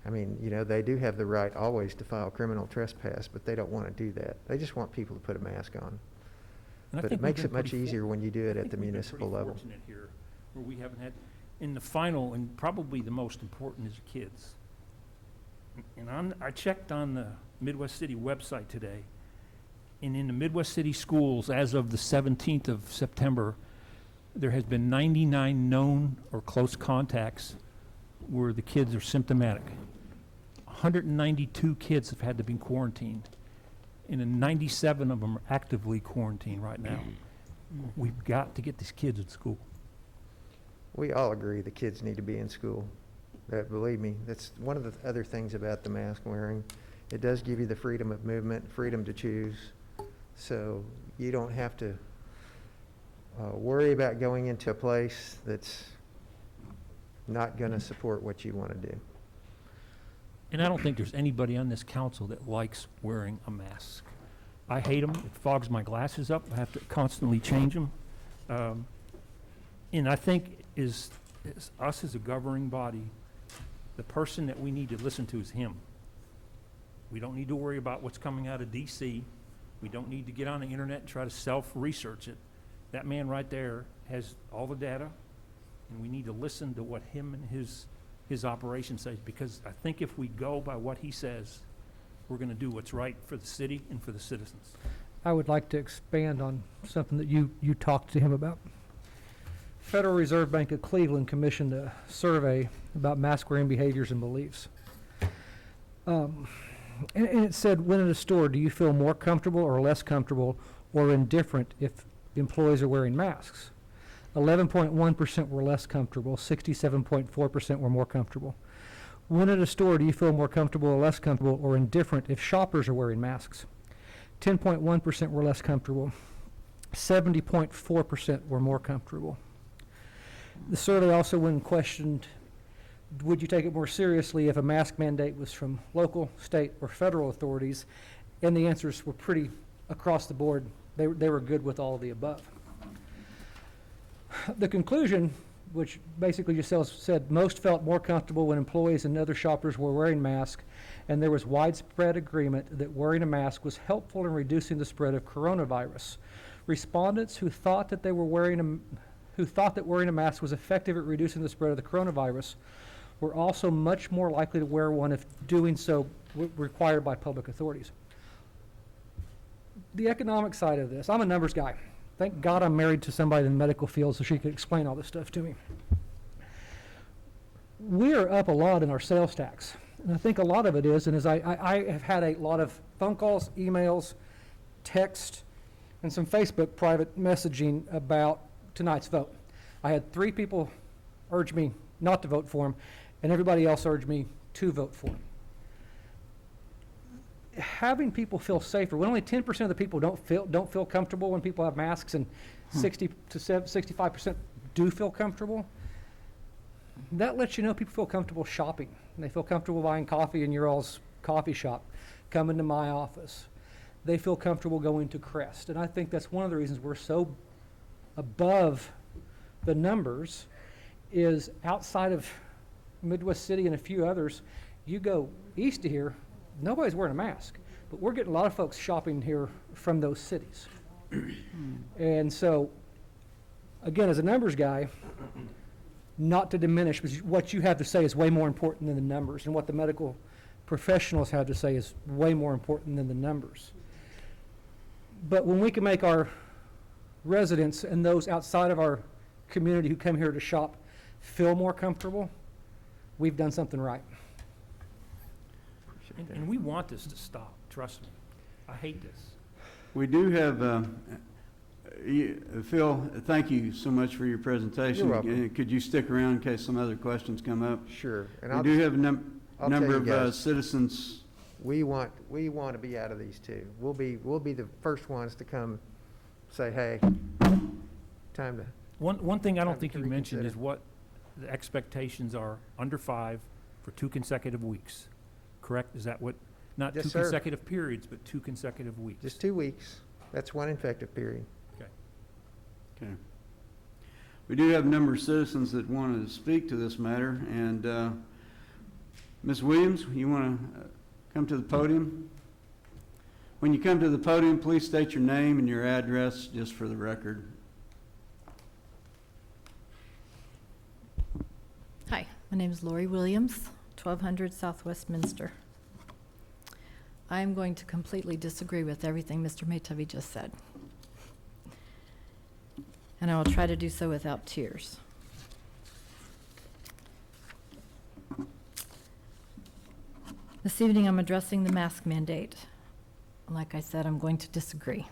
I mean, you know, they do have the right always to file criminal trespass, but they don't want to do that. They just want people to put a mask on. And I But think it makes we've it been much pretty easier when you do it I at the think we've been municipal pretty level. fortunate here, where we haven't had, in the final, and probably the most important is kids. And I checked on the Midwest City website today, and in the Midwest City schools, as of the 17th of September, there has been 99 known or close contacts where the kids are symptomatic. 192 kids have had to be quarantined, and 97 of them are actively quarantined right now. We've got to get these kids in school. We all agree the kids need to be in school. Believe me, that's one of the other things about the mask wearing. It does give you the freedom of movement, freedom to choose. So you don't have to worry about going into a place that's not going to support what you want to do. And I don't think there's anybody on this council that likes wearing a mask. I hate them. It fogs my glasses up. I have to constantly change them. And I think is us as a governing body, the person that we need to listen to is him. We don't need to worry about what's coming out of DC. We don't need to get on the internet and try to self-research it. That man right there has all the data, and we need to listen to what him and his operation says, because I think if we go by what he says, we're going to do what's right for the city and for the citizens. I would like to expand on something that you talked to him about. Federal Reserve Bank of Cleveland commissioned a survey about mask-wearing behaviors and beliefs. And it said, when in a store, do you feel more comfortable or less comfortable or indifferent if employees are wearing masks? 11.1% were less comfortable, 67.4% were more comfortable. When at a store, do you feel more comfortable or less comfortable or indifferent if shoppers are wearing masks? 10.1% were less comfortable, 70.4% were more comfortable. The survey also, when questioned, would you take it more seriously if a mask mandate was from local, state, or federal authorities? And the answers were pretty across the board. They were good with all of the above. The conclusion which basically just said most felt more comfortable when employees and other shoppers were wearing masks, and there was widespread agreement that wearing a mask was helpful in reducing the spread of coronavirus. Respondents who thought that wearing a mask was effective at reducing the spread of the coronavirus were also much more likely to wear one if doing so required by public authorities. The economic side of this, I'm a numbers guy. Thank God I'm married to somebody in the medical field so she could explain all this stuff to me. We're up a lot in our sales tax. And I think a lot of it is, and as I have had a lot of phone calls, emails, text, and some Facebook private messaging about tonight's vote. I had 3 people urge me not to vote for him, and everybody else urged me to vote for him. Having people feel safer, when only 10% of the people don't feel comfortable when people have masks, and 60 to 65% do feel comfortable, that lets you know people feel comfortable shopping. And they feel comfortable buying coffee in your all's coffee shop, coming to my office. They feel comfortable going to Crest. And I think that's one of the reasons we're so above the numbers, is outside of Midwest City and a few others, you go east of here, nobody's wearing a mask. But we're getting a lot of folks shopping here from those cities. And so, again, as a numbers guy, not to diminish, but what you have to say is way more important than the numbers, and what the medical professionals have to say is way more important than the numbers. But when we can make our residents and those outside of our community who come here to shop feel more comfortable, we've done something right. And we want this to stop, trust me. I hate this. We do have, Phil, thank you so much for your presentation. You're welcome. Could you stick around in case some other questions come up? Sure. And We I'll do just- have a I'll tell number you of guys. citizens. We want to be out of these too. We'll be the first ones to come say, hey, time to. One thing I Time don't think to you mentioned reconsider. is what the expectations are under 5 for 2 consecutive weeks, correct? Is that what, not Yes, 2 sir. consecutive periods, but 2 consecutive weeks? Just 2 weeks. That's one infective period. Okay. We do have a number of citizens that want to speak to this matter, and Ms. Williams, you want to come to the podium? When you come to the podium, please state your name and your address, just for the record. Hi, my name is Lori Williams, 1200 Southwest Minster. I'm going to completely disagree with everything Mr. Maytavi just said. And I will try to do so without tears. This evening, I'm addressing the mask mandate. Like I said, I'm going to disagree.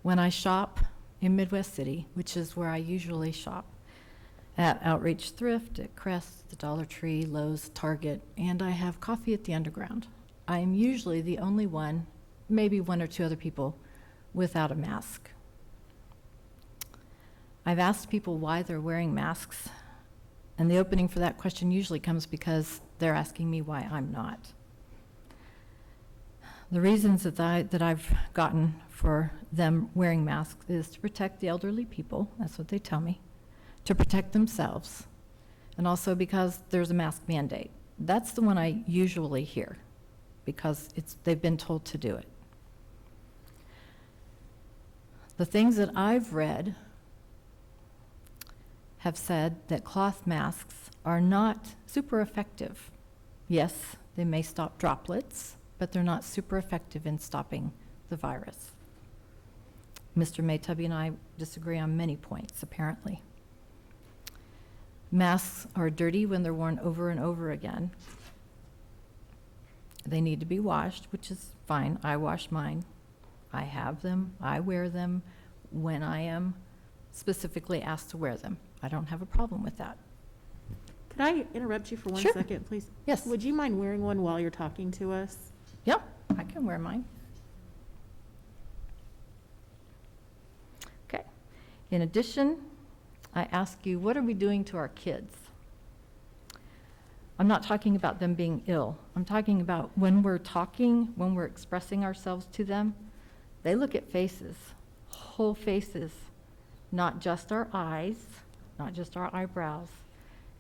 When I shop in Midwest City, which is where I usually shop, at Outreach Thrift, at Crest, the Dollar Tree, Lowe's, Target, and I have coffee at the Underground, I am usually the only one, maybe 1 or 2 other people, without a mask. I've asked people why they're wearing masks, and the opening for that question usually comes because they're asking me why I'm not. The reasons that I've gotten for them wearing masks is to protect the elderly people, that's what they tell me, to protect themselves, and also because there's a mask mandate. That's the one I usually hear, because they've been told to do it. The things that I've read have said that cloth masks are not super effective. Yes, they may stop droplets, but they're not super effective in stopping the virus. Mr. Maytavi and I disagree on many points, apparently. Masks are dirty when they're worn over and over again. They need to be washed, which is fine. I wash mine. I have them. I wear them when I am specifically asked to wear them. I don't have a problem with that. Could I interrupt you for 1 Sure. second, please? Yes. Would you mind wearing one while you're talking to us? Yeah, I can wear mine. Okay. In addition, I ask you, what are we doing to our kids? I'm not talking about them being ill. I'm talking about when we're talking, when we're expressing ourselves to them, they look at faces, whole faces, not just our eyes, not just our eyebrows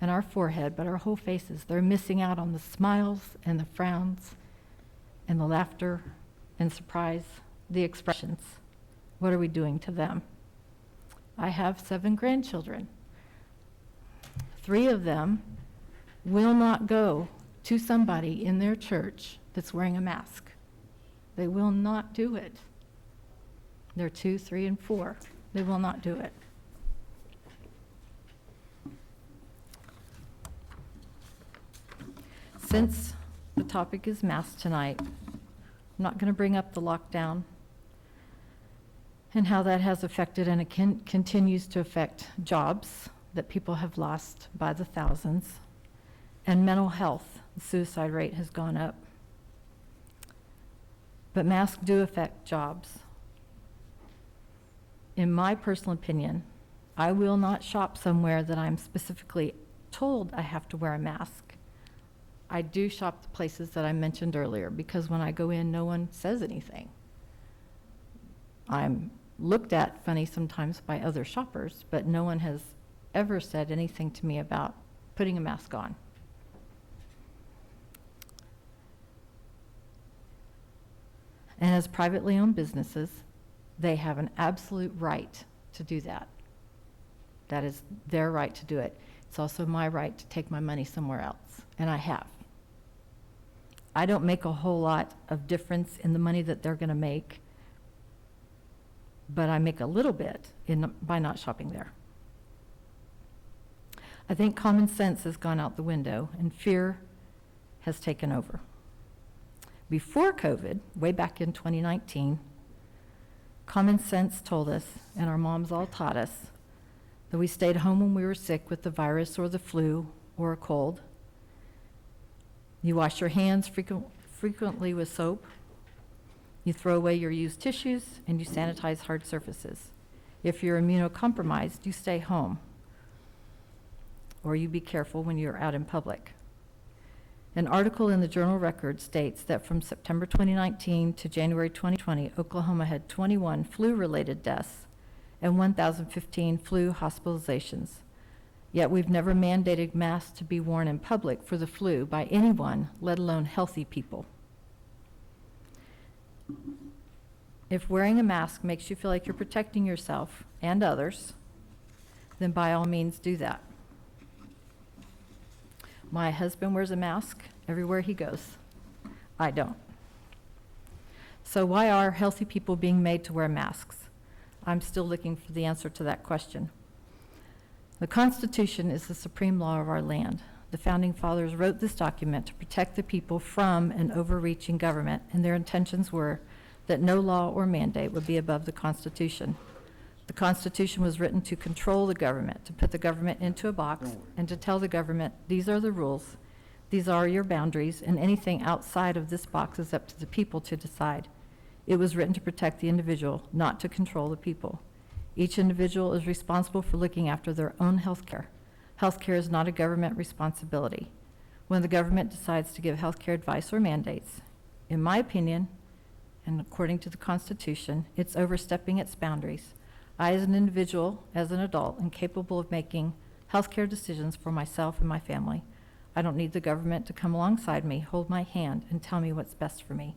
and our forehead, but our whole faces. They're missing out on the smiles and the frowns and the laughter and surprise, the expressions. What are we doing to them? I have 7 grandchildren. 3 of them will not go to somebody in their church that's wearing a mask. They will not do it. They're 2, 3, and 4. They will not do it. Since the topic is masks tonight, I'm not going to bring up the lockdown and how that has affected and it continues to affect jobs that people have lost by the thousands, and mental health. The suicide rate has gone up. But masks do affect jobs. In my personal opinion, I will not shop somewhere that I'm specifically told I have to wear a mask. I do shop the places that I mentioned earlier because when I go in, no one says anything. I'm looked at funny sometimes by other shoppers, but no one has ever said anything to me about putting a mask on. And as privately owned businesses, they have an absolute right to do that. That is their right to do it. It's also my right to take my money somewhere else, and I have. I don't make a whole lot of difference in the money that they're going to make, but I make a little bit by not shopping there. I think common sense has gone out the window, and fear has taken over. Before COVID, way back in 2019, common sense told us, and our moms all taught us, that we stayed home when we were sick with the virus or the flu or a cold. You wash your hands frequently with soap. You throw away your used tissues, and you sanitize hard surfaces. If you're immunocompromised, you stay home, or you be careful when you're out in public. An article in the Journal Record states that from September 2019 to January 2020, Oklahoma had 21 flu-related deaths and 1,015 flu hospitalizations. Yet we've never mandated masks to be worn in public for the flu by anyone, let alone healthy people. If wearing a mask makes you feel like you're protecting yourself and others, then by all means do that. My husband wears a mask everywhere he goes. I don't. So why are healthy people being made to wear masks? I'm still looking for the answer to that question. The Constitution is the supreme law of our land. The Founding Fathers wrote this document to protect the people from an overreaching government, and their intentions were that no law or mandate would be above the Constitution. The Constitution was written to control the government, to put the government into a box, and to tell the government, these are the rules, these are your boundaries, and anything outside of this box is up to the people to decide. It was written to protect the individual, not to control the people. Each individual is responsible for looking after their own health care. Health care is not a government responsibility. When the government decides to give health care advice or mandates, in my opinion, and according to the Constitution, it's overstepping its boundaries. I, as an individual, as an adult, am capable of making health care decisions for myself and my family. I don't need the government to come alongside me, hold my hand, and tell me what's best for me.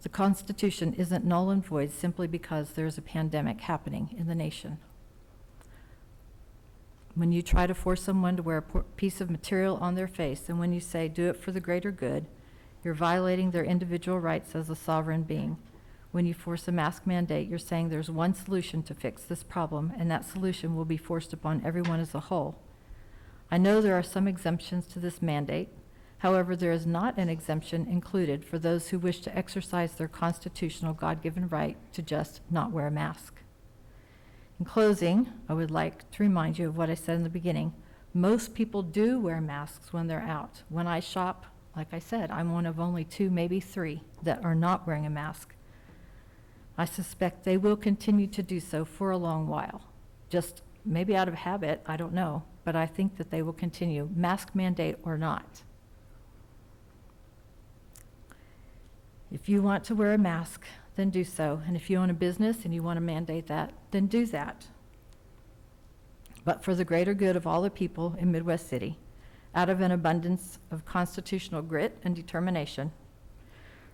The Constitution isn't null and void simply because there's a pandemic happening in the nation. When you try to force someone to wear a piece of material on their face, and when you say, do it for the greater good, you're violating their individual rights as a sovereign being. When you force a mask mandate, you're saying there's one solution to fix this problem, and that solution will be forced upon everyone as a whole. I know there are some exemptions to this mandate. However, there is not an exemption included for those who wish to exercise their constitutional God-given right to just not wear a mask. In closing, I would like to remind you of what I said in the beginning. Most people do wear masks when they're out. When I shop, like I said, I'm one of only 2, maybe 3, that are not wearing a mask. I suspect they will continue to do so for a long while. Just maybe out of habit, I don't know, but I think that they will continue, mask mandate or not. If you want to wear a mask, then do so. And if you own a business and you want to mandate that, then do that. but for the greater good of all the people in Midwest City, out of an abundance of constitutional grit and determination,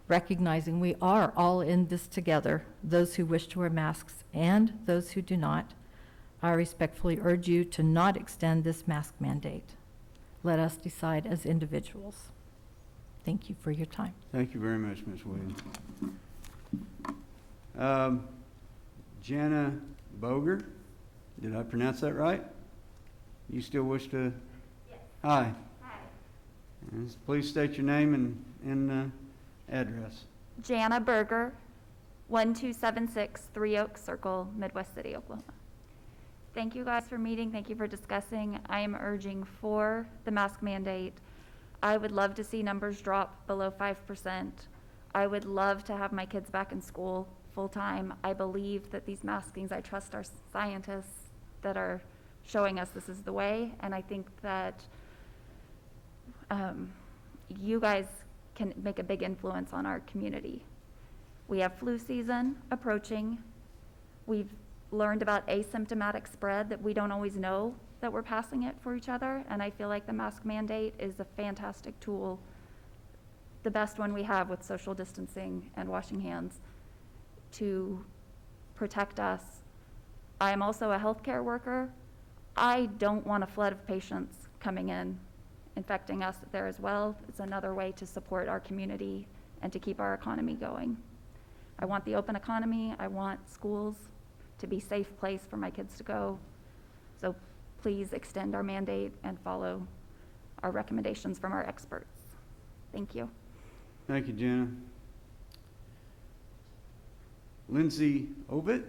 recognizing we are all in this together, those who wish to wear masks and those who do not, I respectfully urge you to not extend this mask mandate. Let us decide as individuals. Thank you for your time. Thank you very much, Ms. Williams. Jana Boger, did I pronounce that right? You still wish to? Yes. Hi. Hi. Please state your name and address. Jana Berger, 1276 Three Oaks Circle, Midwest City, Oklahoma. Thank you guys for meeting. Thank you for discussing. I am urging for the mask mandate. I would love to see numbers drop below 5%. I would love to have my kids back in school full-time. I believe that these maskings, I trust our scientists that are showing us this is the way, and I think that you guys can make a big influence on our community. We have flu season approaching. We've learned about asymptomatic spread, that we don't always know that we're passing it for each other, and I feel like the mask mandate is a fantastic tool, the best one we have with social distancing and washing hands, to protect us. I am also a healthcare worker. I don't want a flood of patients coming in, infecting us there as well. It's another way to support our community and to keep our economy going. I want the open economy. I want schools to be a safe place for my kids to go. So please extend our mandate and follow our recommendations from our experts. Thank you. Thank you, Jenna. Lindsay Ovitt?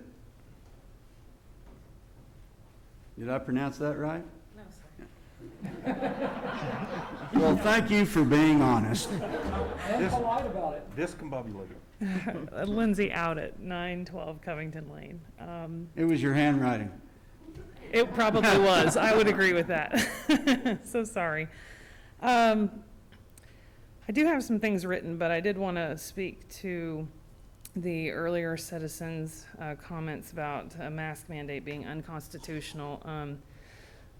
Did I pronounce that right? No, sir. Well, thank you for being honest. And polite about it. Discombobulated. Lindsay out at 912 Covington Lane. It was your handwriting. It probably was. I would agree with that. So sorry. I do have some things written, but I did want to speak to the earlier citizens' comments about a mask mandate being unconstitutional.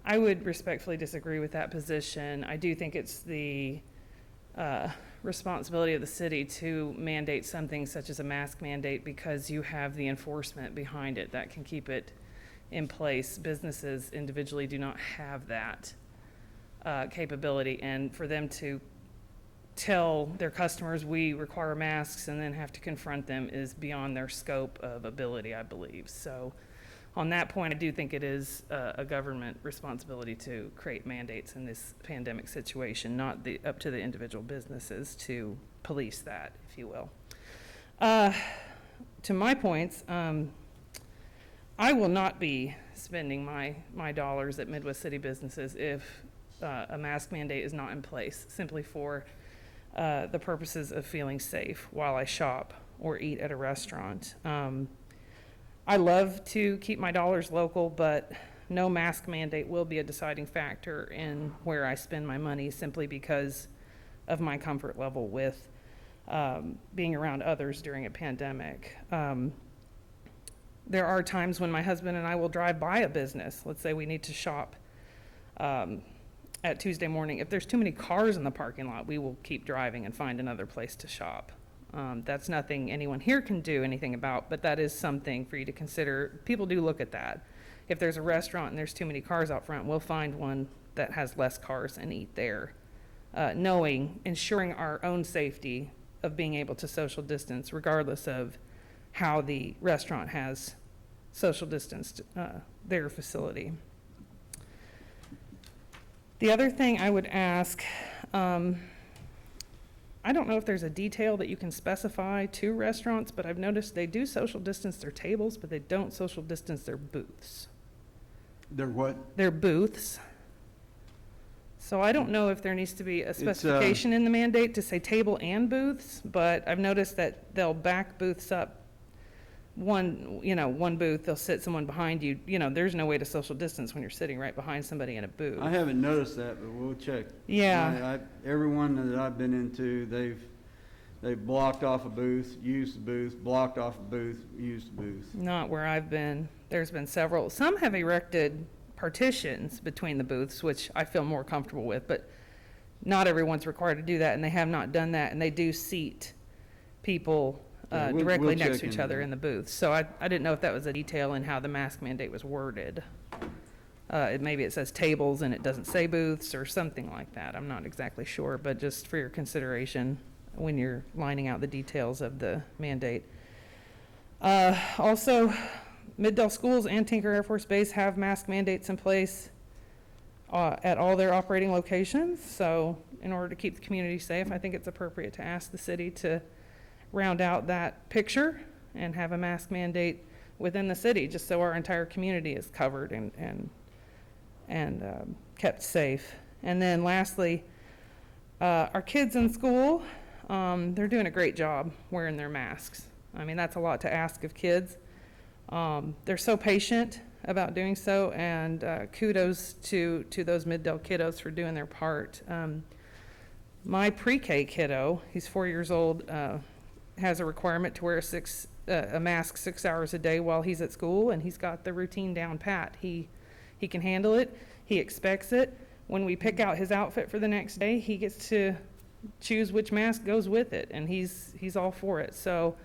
I would respectfully disagree with that position. I do think it's the responsibility of the city to mandate something such as a mask mandate, because you have the enforcement behind it that can keep it in place. Businesses individually do not have that capability, and for them to tell their customers we require masks and then have to confront them is beyond their scope of ability, I believe. So on that point, I do think it is a government responsibility to create mandates in this pandemic situation, not up to the individual businesses to police that, if you will. To my points, I will not be spending my dollars at Midwest City businesses if a mask mandate is not in place, simply for the purposes of feeling safe while I shop or eat at a restaurant. I love to keep my dollars local, but no mask mandate will be a deciding factor in where I spend my money, simply because of my comfort level with being around others during a pandemic. There are times when my husband and I will drive by a business. Let's say we need to shop at Tuesday morning. If there's too many cars in the parking lot, we will keep driving and find another place to shop. That's nothing anyone here can do anything about, but that is something for you to consider. People do look at that. If there's a restaurant and there's too many cars out front, we'll find one that has less cars and eat there. Ensuring our own safety of being able to social distance, regardless of how the restaurant has social distanced their facility. The other thing I would ask, I don't know if there's a detail that you can specify to restaurants, but I've noticed they do social distance their tables, but they don't social distance their booths. Their what? Their booths. So I don't know if there needs to be a specification in the mandate to say table and booths, but I've noticed that they'll back booths up. One booth, they'll sit someone behind you. There's no way to social distance when you're sitting right behind somebody in a booth. I haven't noticed that, but we'll check. Yeah. Everyone that I've been into, they've blocked off a booth, used the booth, blocked off a booth, used the booth. Not where I've been. There's been several. Some have erected partitions between the booths, which I feel more comfortable with, but not everyone's required to do that, and they have not done that, and they do seat people Yeah, we'll directly check next to each into other that. in the booth. So I didn't know if that was a detail in how the mask mandate was worded. Maybe it says tables and it doesn't say booths or something like that. I'm not exactly sure, but just for your consideration when you're lining out the details of the mandate. Also, Middle schools and Tinker Air Force Base have mask mandates in place at all their operating locations. So in order to keep the community safe, I think it's appropriate to ask the city to round out that picture and have a mask mandate within the city, just so our entire community is covered and kept safe. And then lastly, our kids in school, they're doing a great job wearing their masks. I mean, that's a lot to ask of kids. They're so patient about doing so, and kudos to those Middle kiddos for doing their part. My pre-K kiddo, he's 4 years old, has a requirement to wear a mask 6 hours a day while he's at school, and he's got the routine down pat. He can handle it. He expects it. When we pick out his outfit for the next day, he gets to choose which mask goes with it, and he's all for it. So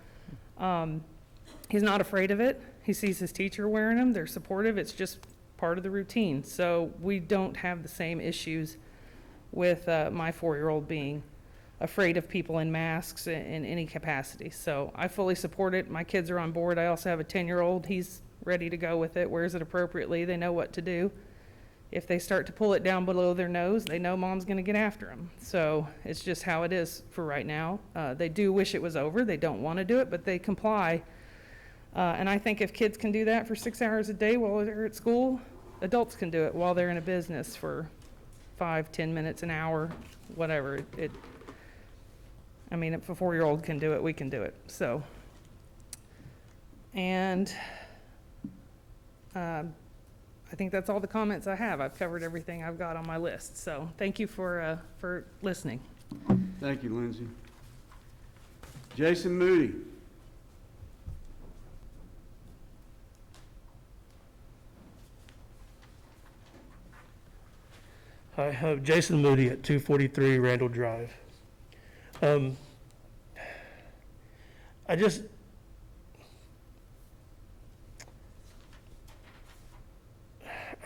he's not afraid of it. He sees his teacher wearing them. They're supportive. It's just part of the routine. So we don't have the same issues with my 4-year-old being afraid of people in masks in any capacity. So I fully support it. My kids are on board. I also have a 10-year-old. He's ready to go with it, wears it appropriately. They know what to do. If they start to pull it down below their nose, they know mom's going to get after them. So it's just how it is for right now. They do wish it was over. They don't want to do it, but they comply. And I think if kids can do that for 6 hours a day while they're at school, adults can do it while they're in a business for 5, 10 minutes, an hour, whatever. I mean, if a 4-year-old can do it, we can do it. So, and I think that's all the comments I have. I've covered everything I've got on my list. So thank you for listening. Thank you, Lindsay. Jason Moody. Hi, Jason Moody at 243 Randall Drive. I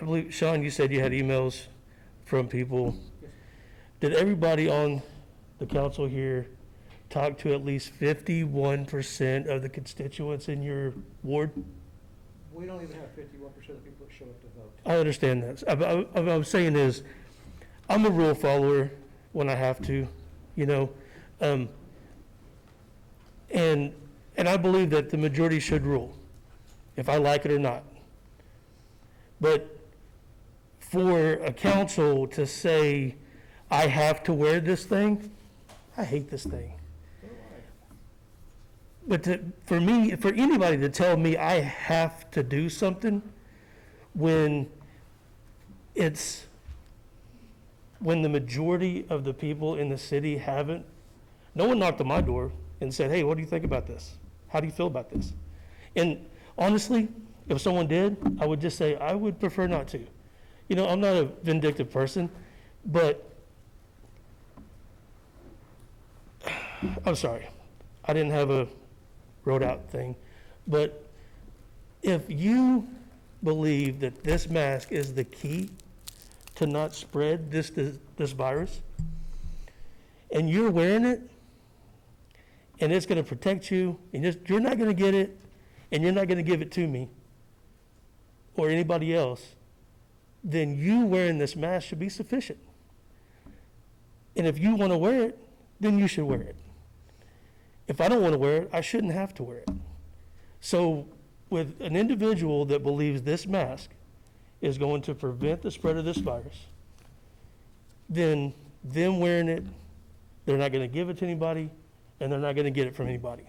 believe, Sean, you said you had emails from people. Did everybody on the council here talk to at least 51% of the constituents in your ward? We don't even have 51% of people that show up to vote. I understand that. What I'm saying is, I'm a rule follower when I have to, you know, and I believe that the majority should rule, if I like it or not. But for a council to say, I have to wear this thing, I hate this thing. But for me, for anybody to tell me I have to do something when the majority of the people in the city haven't, no one knocked on my door and said, hey, what do you think about this? How do you feel about this? And honestly, if someone did, I would just say, I would prefer not to. You know, I'm not a vindictive person, but I'm sorry. I didn't have a wrote out thing. But if you believe that this mask is the key to not spread this virus, and you're wearing it, and it's going to protect you, and you're not going to get it, and you're not going to give it to me or anybody else, then you wearing this mask should be sufficient. And if you want to wear it, then you should wear it. If I don't want to wear it, I shouldn't have to wear it. So with an individual that believes this mask is going to prevent the spread of this virus, then them wearing it, they're not going to give it to anybody, and they're not going to get it from anybody.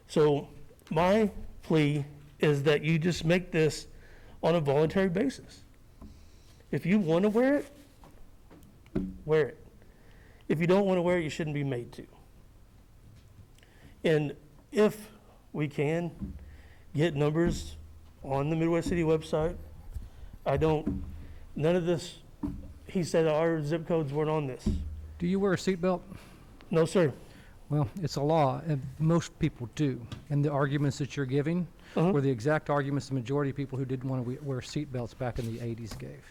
So my plea is that you just make this on a voluntary basis. If you want to wear it, wear it. If you don't want to wear it, you shouldn't be made to. And if we can get numbers on the Midwest City website, none of this, he said our zip codes weren't on this. Do you wear a seatbelt? No, sir. Well, it's a law, and most people do. And the arguments that you're giving were the exact arguments the majority of people who didn't want to wear seatbelts back in the 80s gave.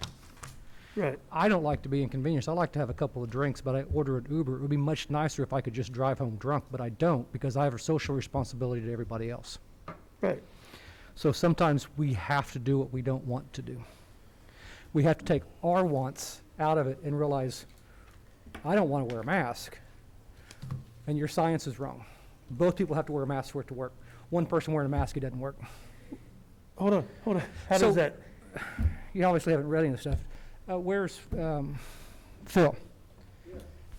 Right. I don't like to be inconvenienced. I like to have a couple of drinks, but I order an Uber. It would be much nicer if I could just drive home drunk, but I don't because I have a social responsibility to everybody else. Right. So sometimes we have to do what we don't want to do. We have to take our wants out of it and realize, I don't want to wear a mask. And your science is wrong. Both people have to wear a mask for it to work. One person wearing a mask, it doesn't work. Hold on. How So- does that? You obviously haven't read any of the stuff. Where's Phil?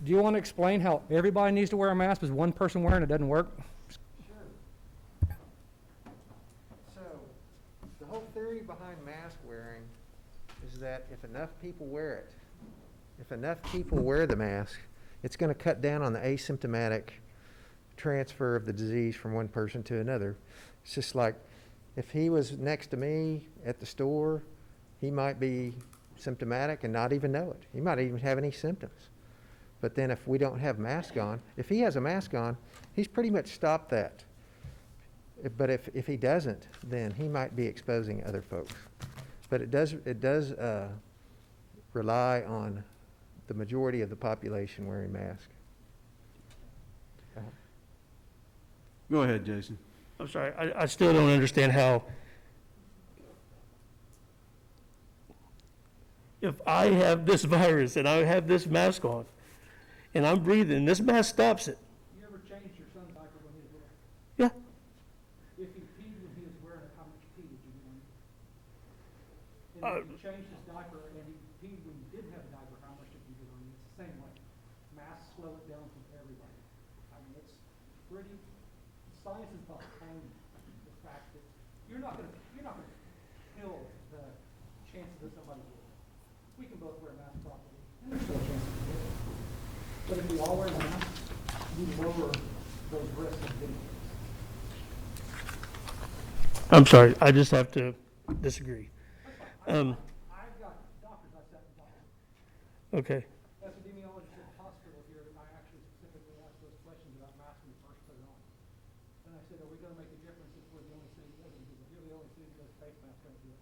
Do you want to explain how everybody needs to wear a mask, but one person wearing it doesn't work? So, the whole theory behind mask wearing is that if enough people wear it, if enough people wear the mask, it's going to cut down on the asymptomatic transfer of the disease from one person to another. It's just like if he was next to me at the store, he might be symptomatic and not even know it. He might even have any symptoms. But then if we don't have mask on, if he has a mask on, he's pretty much stopped that. But if he doesn't, then he might be exposing other folks. But it does rely on the majority of the population wearing masks. Go ahead, Jason. I'm sorry, I still don't understand how, if I have this virus and I have this mask on, and I'm breathing, this mask stops it. You ever changed your son's diaper when he was little? Yeah. If he peed when he was wearing it, how much pee did you do? And if you changed his diaper and he peed when you didn't have a diaper, how much did you do on you? It's the same way. Masks slow it down for everybody. I mean, it's pretty, science is behind the fact that you're not gonna kill the chances of somebody getting it. We can both wear masks properly, and there's still a chance of getting it. But if we all wear masks, we lower those risks of getting it. I'm sorry, I just have to disagree. I've got doctors I sat and talked to. Okay. Epidemiologists at the hospital here, and I actually specifically asked those questions about masks when we first put it on. And I said, are we gonna make a difference if we're the only city that doesn't do it? You're the only city that does face masks, don't do it.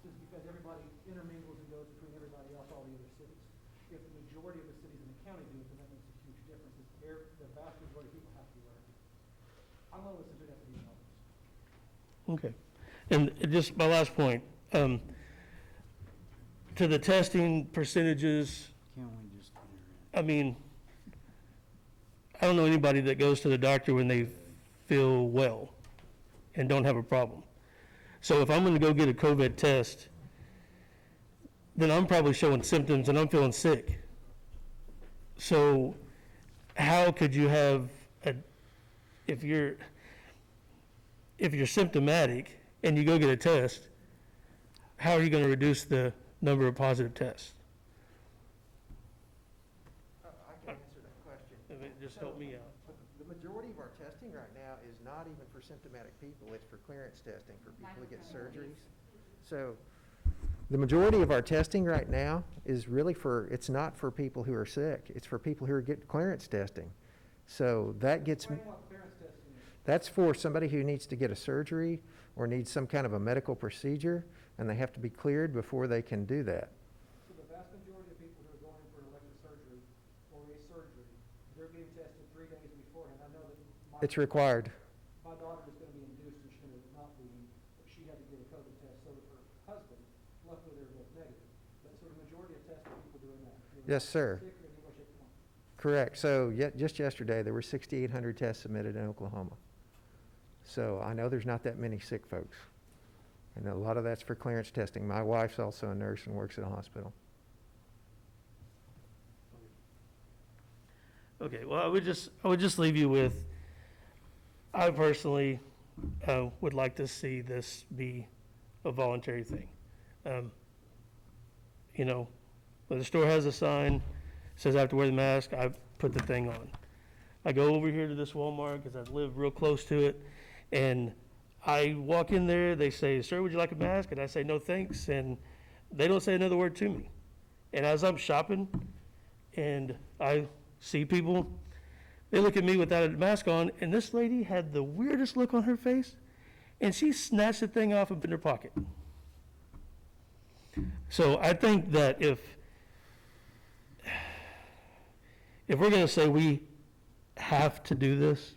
This is because everybody intermingles and goes between everybody else, all the other cities. If the majority of the cities in the county do it, then that makes a huge difference. The vast majority of people have to wear it. I'm gonna listen to the epidemiologists. Okay. And just my last point, to the testing percentages, Can we just I mean, I don't know anybody that goes to the doctor when they feel well and don't have a problem. So if I'm gonna go get a COVID test, then I'm probably showing symptoms and I'm feeling sick. So how could you have if you're symptomatic and you go get a test, how are you gonna reduce the number of positive tests? I can answer that question. Just help me out. The majority of our testing right now is not even for symptomatic people, it's for clearance testing for people who get surgeries. So, the majority of our testing right now is really it's not for people who are sick, it's for people who are getting clearance testing. So that gets, that's for somebody who needs to get a surgery or needs some kind of a medical procedure, and they have to be cleared before they can do that. So the vast majority of people who are going in for an elective surgery or a surgery, they're getting tested 3 days beforehand. I know that It's required. my daughter was gonna be induced and she ended up not being, but she had to get a COVID test, so did her husband. Luckily, they were both negative. But so the majority of tests are people doing that. Yes, sir. Sick or any way, shape, or form. Correct. So just yesterday, there were 6,800 tests submitted in Oklahoma. So I know there's not that many sick folks. And a lot of that's for clearance testing. My wife's also a nurse and works at a hospital. Okay, well, I would just leave you with, I personally would like to see this be a voluntary thing. You know, when the store has a sign, says I have to wear the mask, I put the thing on. I go over here to this Walmart because I live real close to it, and I walk in there, they say, "Sir, would you like a mask?" And I say, "No, thanks." And they don't say another word to me. And as I'm shopping and I see people, they look at me without a mask on, and this lady had the weirdest look on her face, and she snatched the thing off and put it in her pocket. So I think that if we're going to say we have to do this,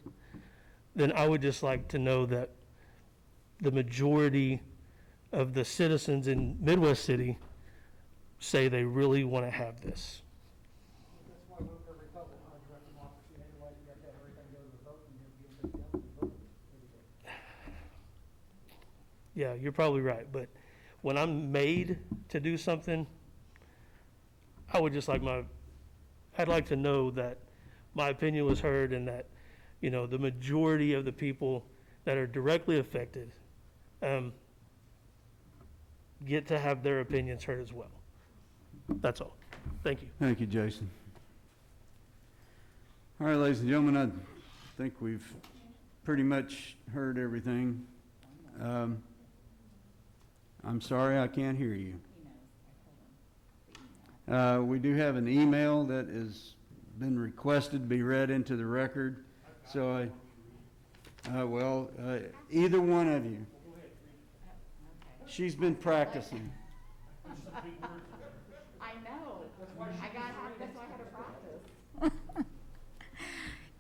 then I would just like to know that the majority of the citizens in Midwest City say they really want to have this. That's why I vote for Republican, direct democracy, anyway, you have to have everything go to the vote and give them the vote every day. Yeah, you're probably right, but when I'm made to do something, I would just like I'd like to know that my opinion was heard and that, you know, the majority of the people that are directly affected get to have their opinions heard as well. That's all. Thank you. Thank you, Jason. All right, ladies and gentlemen, I think we've pretty much heard everything. I'm sorry, I can't hear you. We do have an email that has been requested to be read into the record. So either one of you. She's been practicing. I know. That's why I had to practice.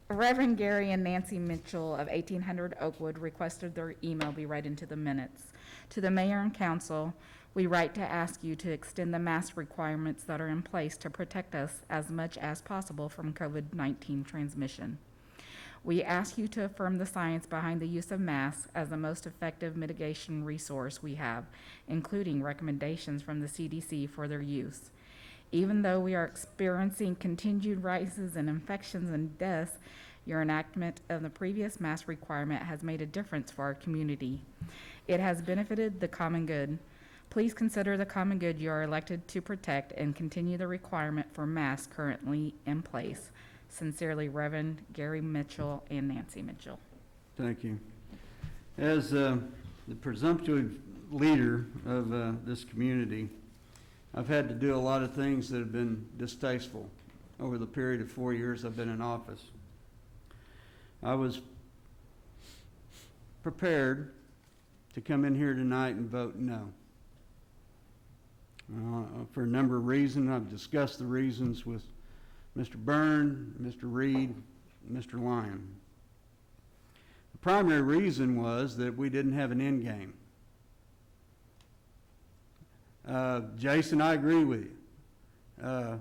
Reverend Gary and Nancy Mitchell of 1800 Oakwood requested their email be read into the minutes. To the mayor and council, we write to ask you to extend the mask requirements that are in place to protect us as much as possible from COVID-19 transmission. We ask you to affirm the science behind the use of masks as the most effective mitigation resource we have, including recommendations from the CDC for their use. Even though we are experiencing continued rises in infections and deaths, your enactment of the previous mask requirement has made a difference for our community. It has benefited the common good. Please consider the common good you are elected to protect and continue the requirement for masks currently in place. Sincerely, Reverend Gary Mitchell and Nancy Mitchell. Thank you. As the presumptive leader of this community, I've had to do a lot of things that have been distasteful over the period of 4 years I've been in office. I was prepared to come in here tonight and vote no. For a number of reasons. I've discussed the reasons with Mr. Byrne, Mr. Reed, and Mr. Lyon. The primary reason was that we didn't have an end game. Jason, I agree with you. The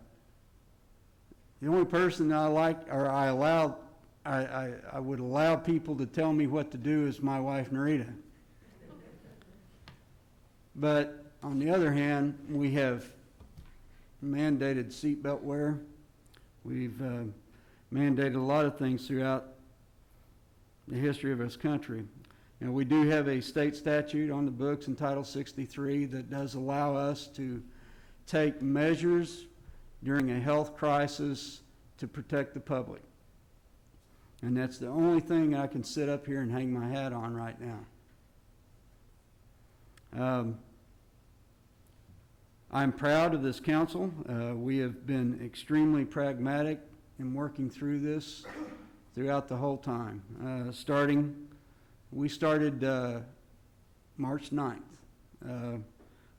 only person I like, or I would allow people to tell me what to do is my wife, Narita. But on the other hand, we have mandated seatbelt wear. We've mandated a lot of things throughout the history of this country. And we do have a state statute on the books in Title 63 that does allow us to take measures during a health crisis to protect the public. And that's the only thing I can sit up here and hang my hat on right now. I'm proud of this council. We have been extremely pragmatic in working through this throughout the whole time. We started March 9th,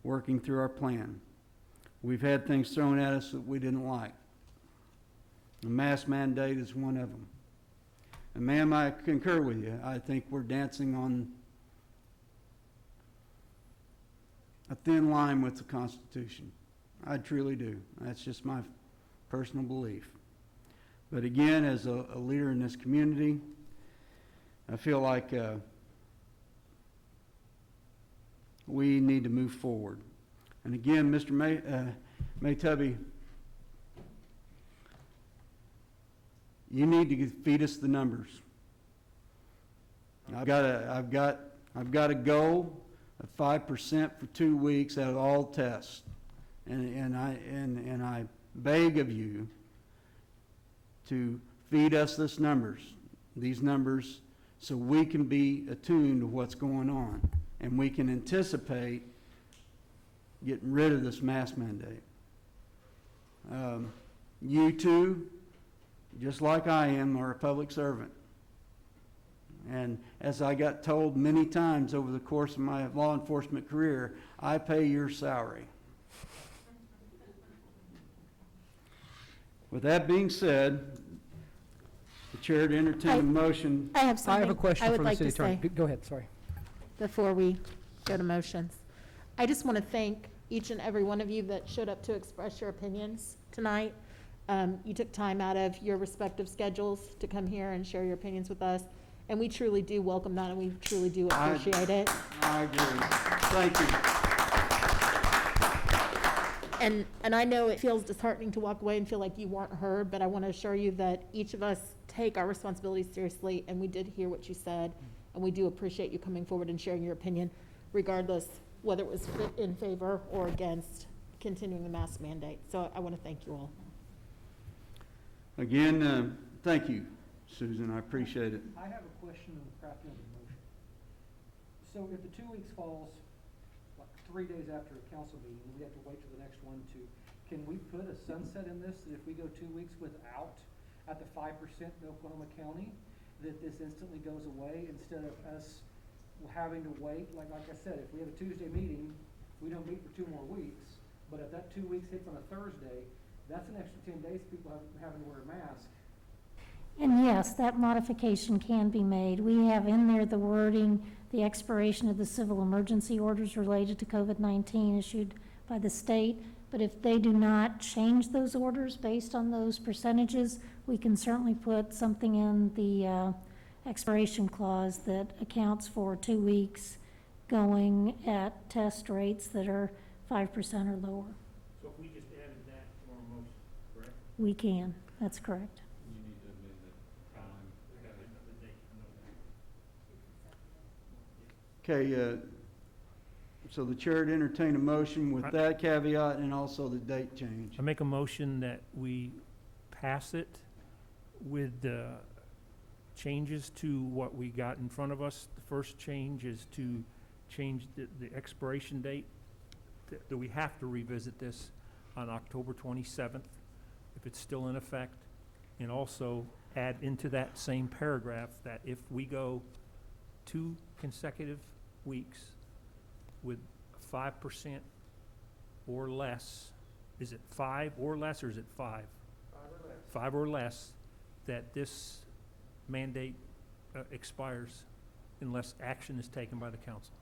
working through our plan. We've had things thrown at us that we didn't like. The mask mandate is one of them. And ma'am, I concur with you. I think we're dancing on a thin line with the Constitution. I truly do. That's just my personal belief. But again, as a leader in this community, I feel like we need to move forward. And again, Mr. Maytubby, you need to feed us the numbers. I've got a goal of 5% for 2 weeks out of all tests, and I beg of you to feed us these numbers so we can be attuned to what's going on, and we can anticipate getting rid of this mask mandate. You too, just like I am, are a public servant. And as I got told many times over the course of my law enforcement career, I pay your salary. With that being said, the chair to entertain a motion. I have I something have a question I for would the like city to attorney. say Go ahead, sorry. before we go to motions. I just want to thank each and every one of you that showed up to express your opinions tonight. You took time out of your respective schedules to come here and share your opinions with us, and we truly do welcome that, and we truly do appreciate it. I agree. Thank you. And I know it feels disheartening to walk away and feel like you weren't heard, but I want to assure you that each of us take our responsibilities seriously, and we did hear what you said, and we do appreciate you coming forward and sharing your opinion, regardless whether it was in favor or against continuing the mask mandate. So I want to thank you all. Again, thank you, Susan. I appreciate it. I have a question on the crafting of the motion. So if the 2 weeks falls, like 3 days after a council meeting, we have to wait till the next one to, can we put a sunset in this, that if we go 2 weeks without, at the 5% in Oklahoma County, that this instantly goes away instead of us having to wait? Like I said, if we have a Tuesday meeting, we don't meet for 2 more weeks, but if that 2 weeks hits on a Thursday, that's an extra 10 days people having to wear a mask. And yes, that modification can be made. We have in there the wording, the expiration of the civil emergency orders related to COVID-19 issued by the state. But if they do not change those orders based on those percentages, we can certainly put something in the expiration clause that accounts for 2 weeks going at test rates that are 5% or lower. So if we just added that to our motion, correct? We can, that's correct. You need to amend the time. Okay, so the chair to entertain a motion with that caveat and also the date change. I make a motion that we pass it with the changes to what we got in front of us. The first change is to change the expiration date, that we have to revisit this on October 27th, if it's still in effect, and also add into that same paragraph that if we go 2 consecutive weeks with 5% or less, is it 5 or less, or is it 5? 5 or less, that this mandate expires unless action is taken by the council.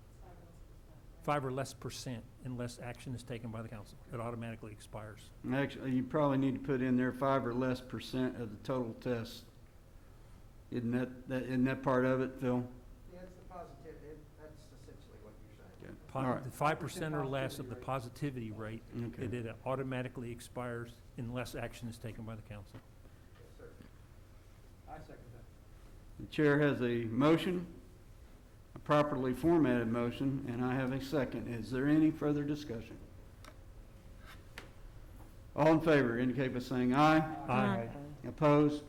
5 or less percent unless action is taken by the council. It automatically expires. Actually, you probably need to put in there 5 or less percent of the total test. Isn't that part of it, Phil? Yeah, it's the positivity, that's essentially what you're saying. All right. The 5% or less of the positivity rate, Okay. that it automatically expires unless action is taken by the council. Yes, sir. I second that. The chair has a motion, a properly formatted motion, and I have a second. Is there any further discussion? All in favor indicate by saying aye. Aye. Opposed?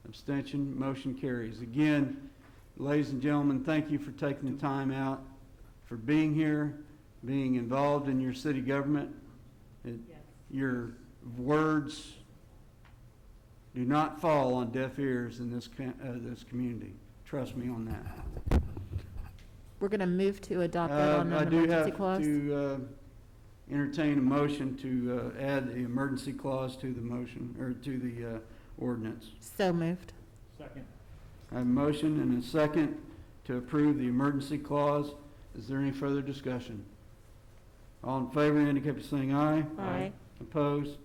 Abstention? Motion carries. Again, ladies and gentlemen, thank you for taking the time out, for being here, being involved in your city government. Your words do not fall on deaf ears in this community. Trust me on that. We're going to move to adopt that on I an do emergency have clause. to entertain a motion to add the emergency clause to the motion, or to the ordinance. So moved. Second. I have a motion and a second to approve the emergency clause. Is there any further discussion? All in favor indicate by saying aye. Aye. Opposed?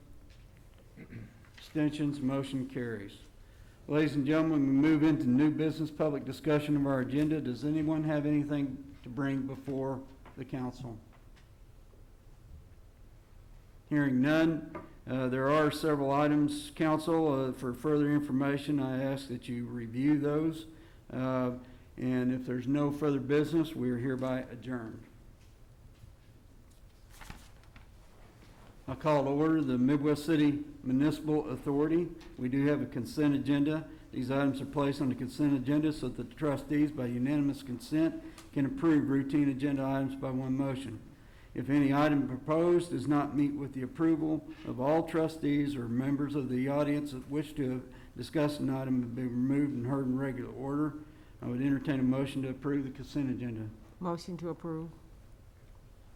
Abstentions? Motion carries. Ladies and gentlemen, we move into new business public discussion of our agenda. Does anyone have anything to bring before the council? Hearing none, there are several items, council. For further information, I ask that you review those. And if there's no further business, we are hereby adjourned. I call to order the Midwest City Municipal Authority. We do have a consent agenda. These items are placed on the consent agenda so that the trustees, by unanimous consent, can approve routine agenda items by one motion. If any item proposed does not meet with the approval of all trustees or members of the audience that wish to discuss an item, be removed and heard in regular order. I would entertain a motion to approve the consent agenda. Motion to approve.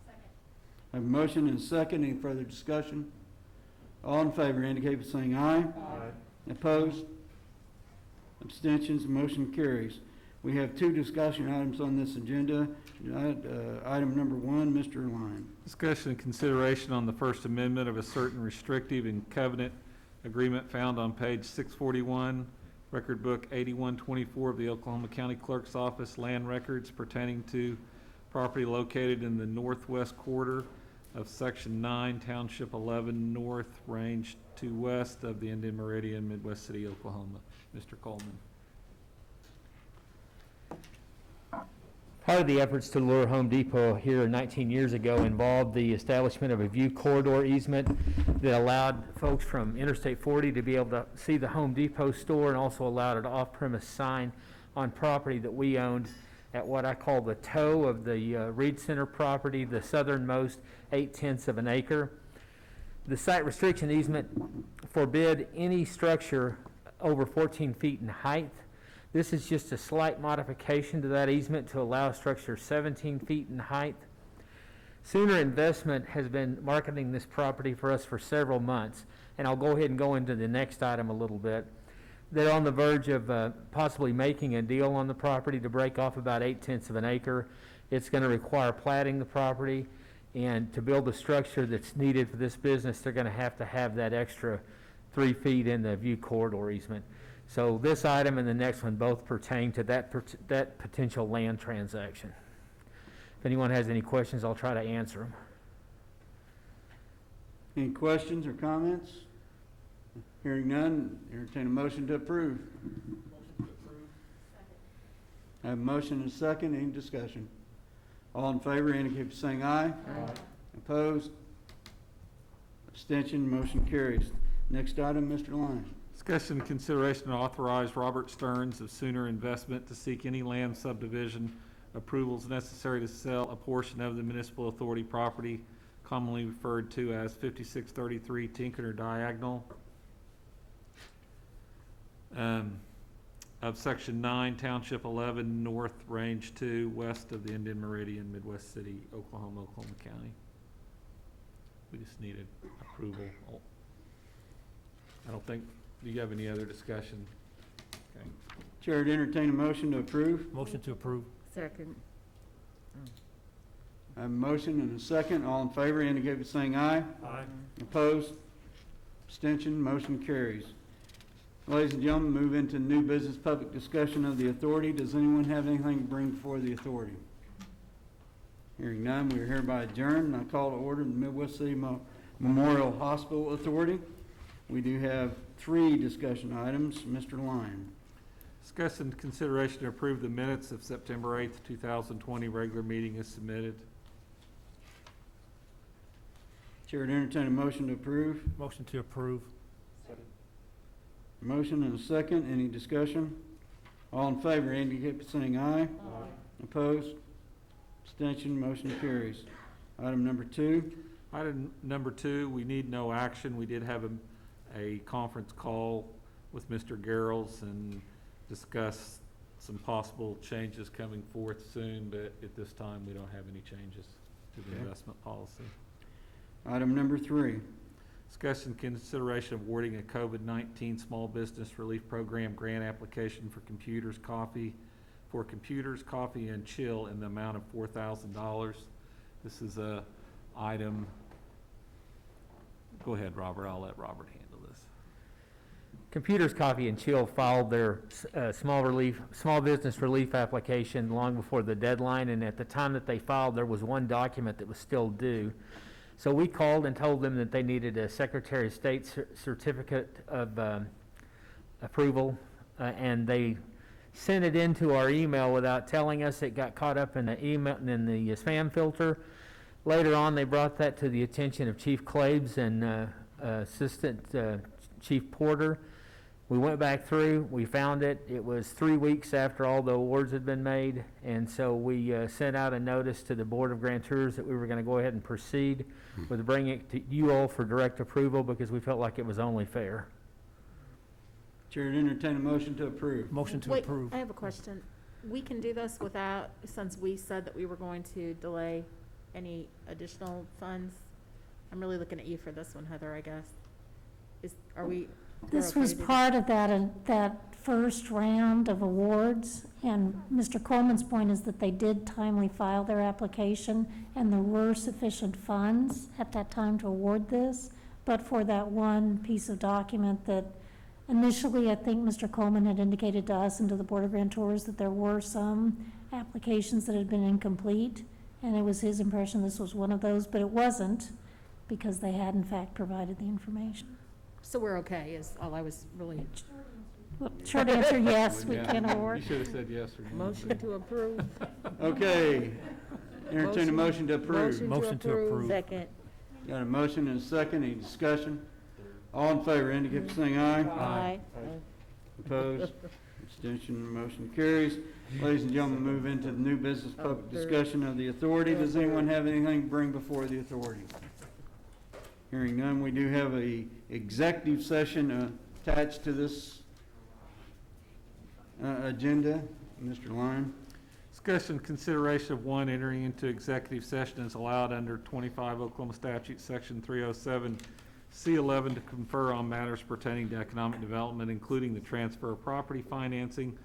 I have a motion and a second. Any further discussion? All in favor indicate by saying aye. Aye. Opposed? Abstentions? Motion carries. We have two discussion items on this agenda. Item number one, Mr. Lyon. Discussion and consideration on the First Amendment of a certain restrictive and covenant agreement found on page 641, Record Book 8124 of the Oklahoma County Clerk's Office, land records pertaining to property located in the northwest quarter of Section 9, Township 11 North, Range 2 West of the Indian Meridian, Midwest City, Oklahoma. Mr. Coleman. Part of the efforts to lure Home Depot here 19 years ago involved the establishment of a view corridor easement that allowed folks from Interstate 40 to be able to see the Home Depot store, and also allowed an off-premise sign on property that we owned at what I call the toe of the Reed Center property, the southernmost 8/10 of an acre. The site restriction easement forbid any structure over 14 feet in height. This is just a slight modification to that easement to allow a structure 17 feet in height. Sooner Investment has been marketing this property for us for several months, and I'll go ahead and go into the next item a little bit. They're on the verge of possibly making a deal on the property to break off about 8/10 of an acre. It's going to require platting the property, and to build the structure that's needed for this business, they're going to have that extra 3 feet in the view corridor easement. So this item and the next one both pertain to that potential land transaction. If anyone has any questions, I'll try to answer them. Any questions or comments? Hearing none, entertain a motion to approve. I have a motion and a second. Any discussion? All in favor indicate by saying aye. Aye. Opposed? Abstention? Motion carries. Next item, Mr. Lyon. Discussion and consideration to authorize Robert Stearns of Sooner Investment to seek any land subdivision approvals necessary to sell a portion of the municipal authority property commonly referred to as 5633 Tinker Diagonal of Section 9, Township 11 North, Range 2 West of the Indian Meridian, Midwest City, Oklahoma, Oklahoma County. We just needed approval. I don't think, do you have any other discussion? Okay. Chair would entertain a motion to approve. Motion to approve. Second. I have a motion and a second. All in favor indicate by saying aye. Aye. Opposed? Abstention? Motion carries. Ladies and gentlemen, move into new business public discussion of the authority. Does anyone have anything to bring before the authority? Hearing none, we are hereby adjourned. I call to order the Midwest City Memorial Hospital Authority. We do have 3 discussion items. Mr. Lyon. Discuss and consideration to approve the minutes of September 8th, 2020 regular meeting is submitted. Chair would entertain a motion to approve. Motion to approve. Motion and a second. Any discussion? All in favor indicate by saying aye. Aye. Opposed? Abstention? Motion carries. Item number 2. Item number 2, we need no action. We did have a conference call with Mr. Garrels and discuss some possible changes coming forth soon, but at this time, we don't have any changes to the investment policy. Item number 3. Discussion and consideration of awarding a COVID-19 Small Business Relief Program grant application for computers, coffee, and chill in the amount of $4,000. This is a item. Go ahead, Robert. I'll let Robert handle this. Computers, Coffee, and Chill filed their small business relief application long before the deadline, and at the time that they filed, there was one document that was still due. So we called and told them that they needed a Secretary of State certificate of approval, and they sent it into our email without telling us. It got caught up in the email and in the spam filter. Later on, they brought that to the attention of Chief Claves and Assistant Chief Porter, We went back through, we found it. It was 3 weeks after all the awards had been made, and so we sent out a notice to the Board of Grantors that we were going to go ahead and proceed with bringing it to you all for direct approval because we felt like it was only fair. Chair would entertain a motion to approve. Motion to Wait, approve. I have a question. We can do this without, since we said that we were going to delay any additional funds? I'm really looking at you for this one, Heather, I guess. Are we? we're This okay was to do part of that first round of awards, and Mr. Coleman's point is that they did timely file their application, and there were sufficient funds at that time to award this, but for that one piece of document that initially, I think Mr. Coleman had indicated to us and to the Board of Grantors that there were some applications that had been incomplete, and it was his impression this was one of those, but it wasn't, because they had in fact provided the information. So we're okay, is all I was really. Well, short answer, yes, we can award. You should have said yes or no. Motion to approve. Okay, entertain a motion to approve. Motion to approve. Second. Got a motion and a second, any discussion? All in favor, indicate by saying aye. Aye. Opposed? Abstention, motion carries. Ladies and gentlemen, move into the new business public discussion of the authority. Does anyone have anything to bring before the authority? Hearing none, we do have a executive session attached to this agenda. Mr. Lyon. Discussion consideration of one entering into executive session is allowed under 25 Oklahoma Statute, Section 307, C11, to confer on matters pertaining to economic development, including the transfer of property financing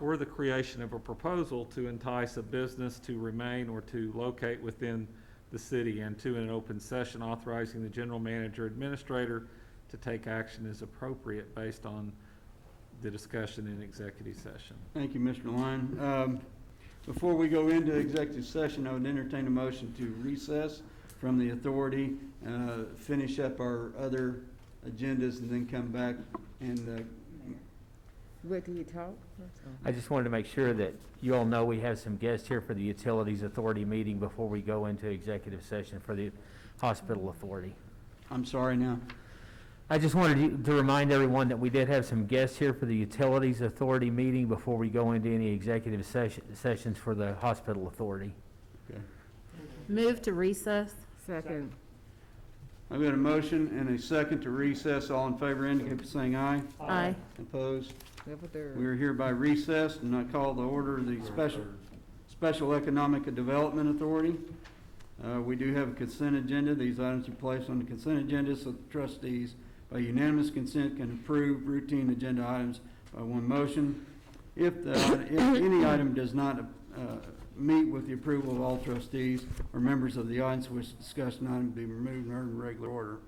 or the creation of a proposal to entice a business to remain or to locate within the city, and to, in an open session, authorizing the general manager administrator to take action as appropriate based on the discussion in executive session. Thank you, Mr. Lyon. Before we go into executive session, I would entertain a motion to recess from the authority, finish up our other agendas, and then come back and What do you talk? I just wanted to make sure that you all know we have some guests here for the Utilities Authority meeting before we go into executive session for the Hospital Authority. I'm sorry now. I just wanted to remind everyone that we did have some guests here for the Utilities Authority meeting before we go into any executive sessions for the Hospital Authority. Okay. Move to recess. Second. I've got a motion and a second to recess. All in favor indicate by saying aye. Aye. Opposed? Level third. We are hereby recessed, and I call the order of the Special Economic Development Authority. We do have a consent agenda. These items are placed on the consent agenda so the trustees, by unanimous consent, can approve routine agenda items by one motion. If any item does not meet with the approval of all trustees or members of the audience which to discuss an item be removed and heard in regular order.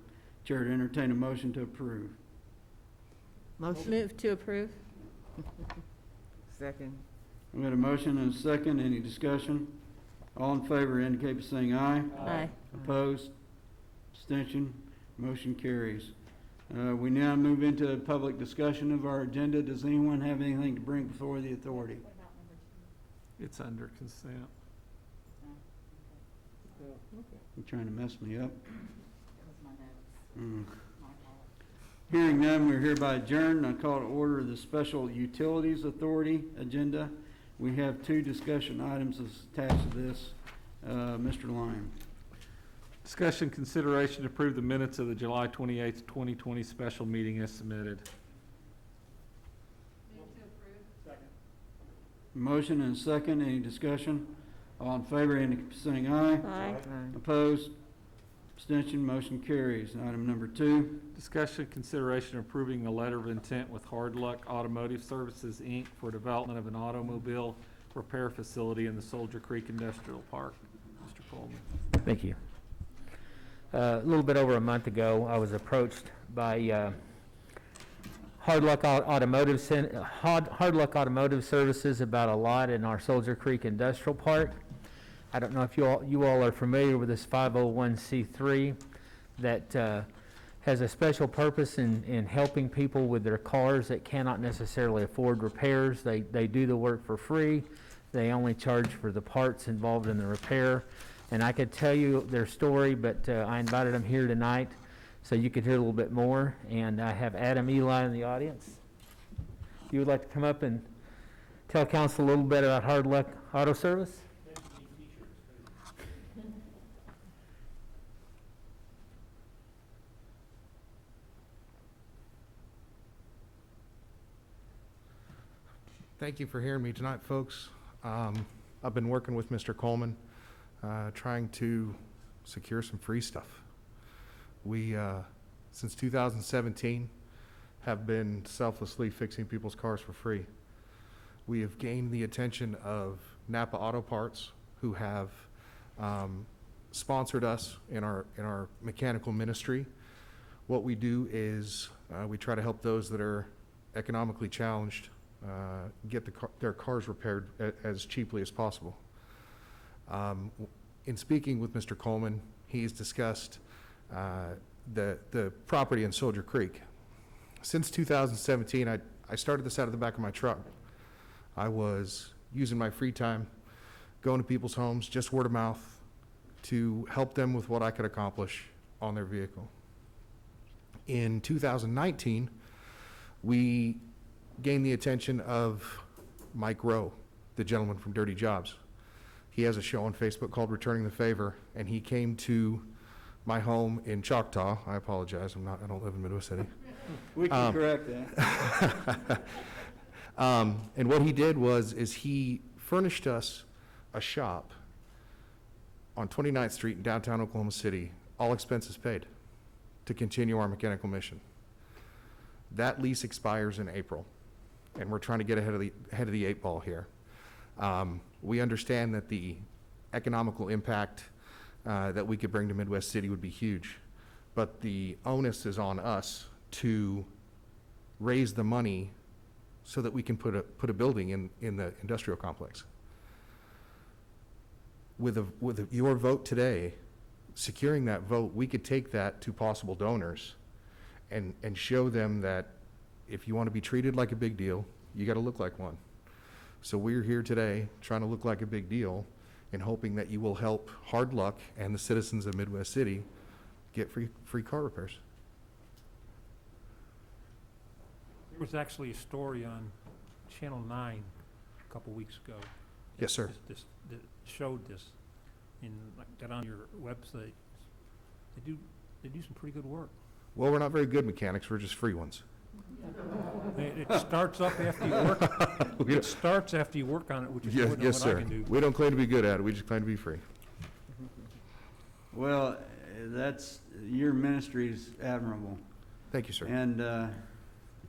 Chair to entertain a motion to approve. Move to approve. Second. I've got a motion and a second. Any discussion? All in favor indicate by saying aye. Aye. Opposed? Abstention? Motion carries. We now move into a public discussion of our agenda. Does anyone have anything to bring before the authority? It's under consent. You trying to mess me up? Hearing none, we're hereby adjourned. I call to order the Special Utilities Authority agenda. We have two discussion items attached to this. Mr. Lyon. Discussion consideration to approve the minutes of the July 28th, 2020 special meeting as submitted. Motion and a second. Any discussion? All in favor indicate by saying aye. Aye. Opposed? Abstention? Motion carries. Item number 2. Discussion consideration approving a letter of intent with Hard Luck Automotive Services, Inc. for development of an automobile repair facility in the Soldier Creek Industrial Park. Mr. Coleman. Thank you. A little bit over a month ago, I was approached by Hard Luck Automotive Services about a lot in our Soldier Creek Industrial Park. I don't know if you all are familiar with this 501c3 that has a special purpose in helping people with their cars that cannot necessarily afford repairs. They do the work for free. They only charge for the parts involved in the repair. And I could tell you their story, but I invited them here tonight so you could hear a little bit more. And I have Adam Eli in the audience. you would like to come up and tell council a little bit about Hard Luck Auto Service? Thank you for hearing me tonight, folks. I've been working with Mr. Coleman, trying to secure some free stuff. We, since 2017, have been selflessly fixing people's cars for free. We have gained the attention of Napa Auto Parts, who have sponsored us in our mechanical ministry. What we do is we try to help those that are economically challenged get their cars repaired as cheaply as possible. In speaking with Mr. Coleman, he's discussed the property in Soldier Creek. Since 2017, I started this out of the back of my truck. I was using my free time, going to people's homes, just word of mouth, to help them with what I could accomplish on their vehicle. In 2019, we gained the attention of Mike Rowe, the gentleman from Dirty Jobs. He has a show on Facebook called Returning the Favor, and he came to my home in Choctaw. I apologize, I don't live in Midwest City. We can correct that. And what he did is he furnished us a shop on 29th Street in downtown Oklahoma City, all expenses paid, to continue our mechanical mission. That lease expires in April, and we're trying to get ahead of the 8 ball here. We understand that the economical impact that we could bring to Midwest City would be huge, but the onus is on us to raise the money so that we can put a building in the industrial complex. With your vote today, securing that vote, we could take that to possible donors and show them that if you want to be treated like a big deal, you got to look like one. So we're here today trying to look like a big deal and hoping that you will help Hard Luck and the citizens of Midwest City get free car repairs. There was actually a story on Channel 9 a couple weeks ago. Yes, sir. That showed this, and got on your website. They do some pretty good work. Well, we're not very good mechanics, we're just free ones. It starts up after you work. It starts after you work on it, which is more than Yes, what I sir. can do. We don't claim to be good at it, we just claim to be free. Well, your ministry is admirable. Thank you, sir. And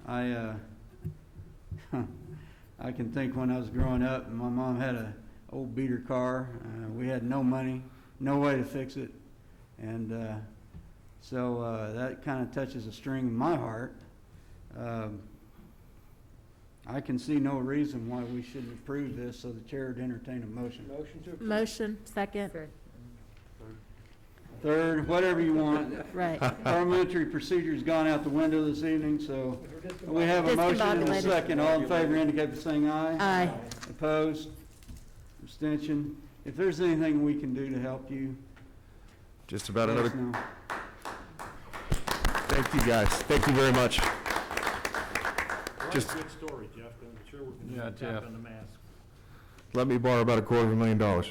I can think when I was growing up, and my mom had a old beater car. We had no money, no way to fix it, and so that kind of touches a string in my heart. I can see no reason why we shouldn't approve this, so the chair would entertain a motion. Motion to approve. Motion, second. Third, whatever you want. Right. Parliamentary procedure's gone out the window this evening, so we have a motion and a Discombobulated. second. All in favor indicate by saying aye. Aye. Opposed? Abstention? If there's anything we can do to help you, Just about let us another, know. thank you guys, thank you very much. Just Good story, Jeff, I'm sure we Yeah, can tap Jeff. on the mask. let me borrow about $250,000.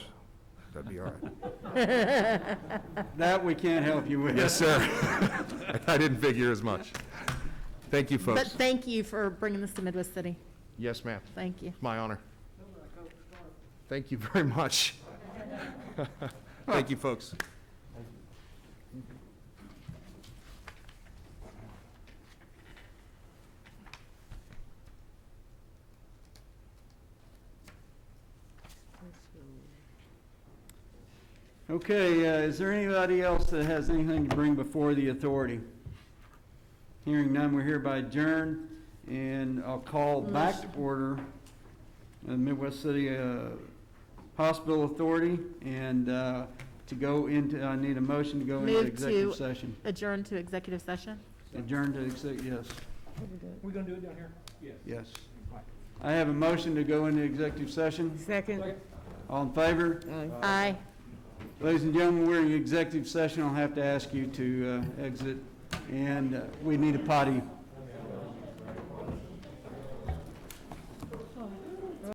That'd be all right. That we can't help you with. Yes, sir. I didn't figure as much. Thank you, But folks. thank you for bringing this to Midwest City. Yes, ma'am. Thank you. My honor. Thank you very much. Thank you, folks. Okay, is there anybody else that has anything to bring before the authority? Hearing none, we're hereby adjourned, and I'll call back to order the Midwest City Hospital Authority, and to go into, I need a motion to go into Move executive to session. adjourn to executive session. Adjourn to yes, We're gonna do it down here? Yes. yes. I have a motion to go into executive session. Second. All in favor? Aye. Ladies and gentlemen, we're in executive session. I'll have to ask you to exit, and we need a potty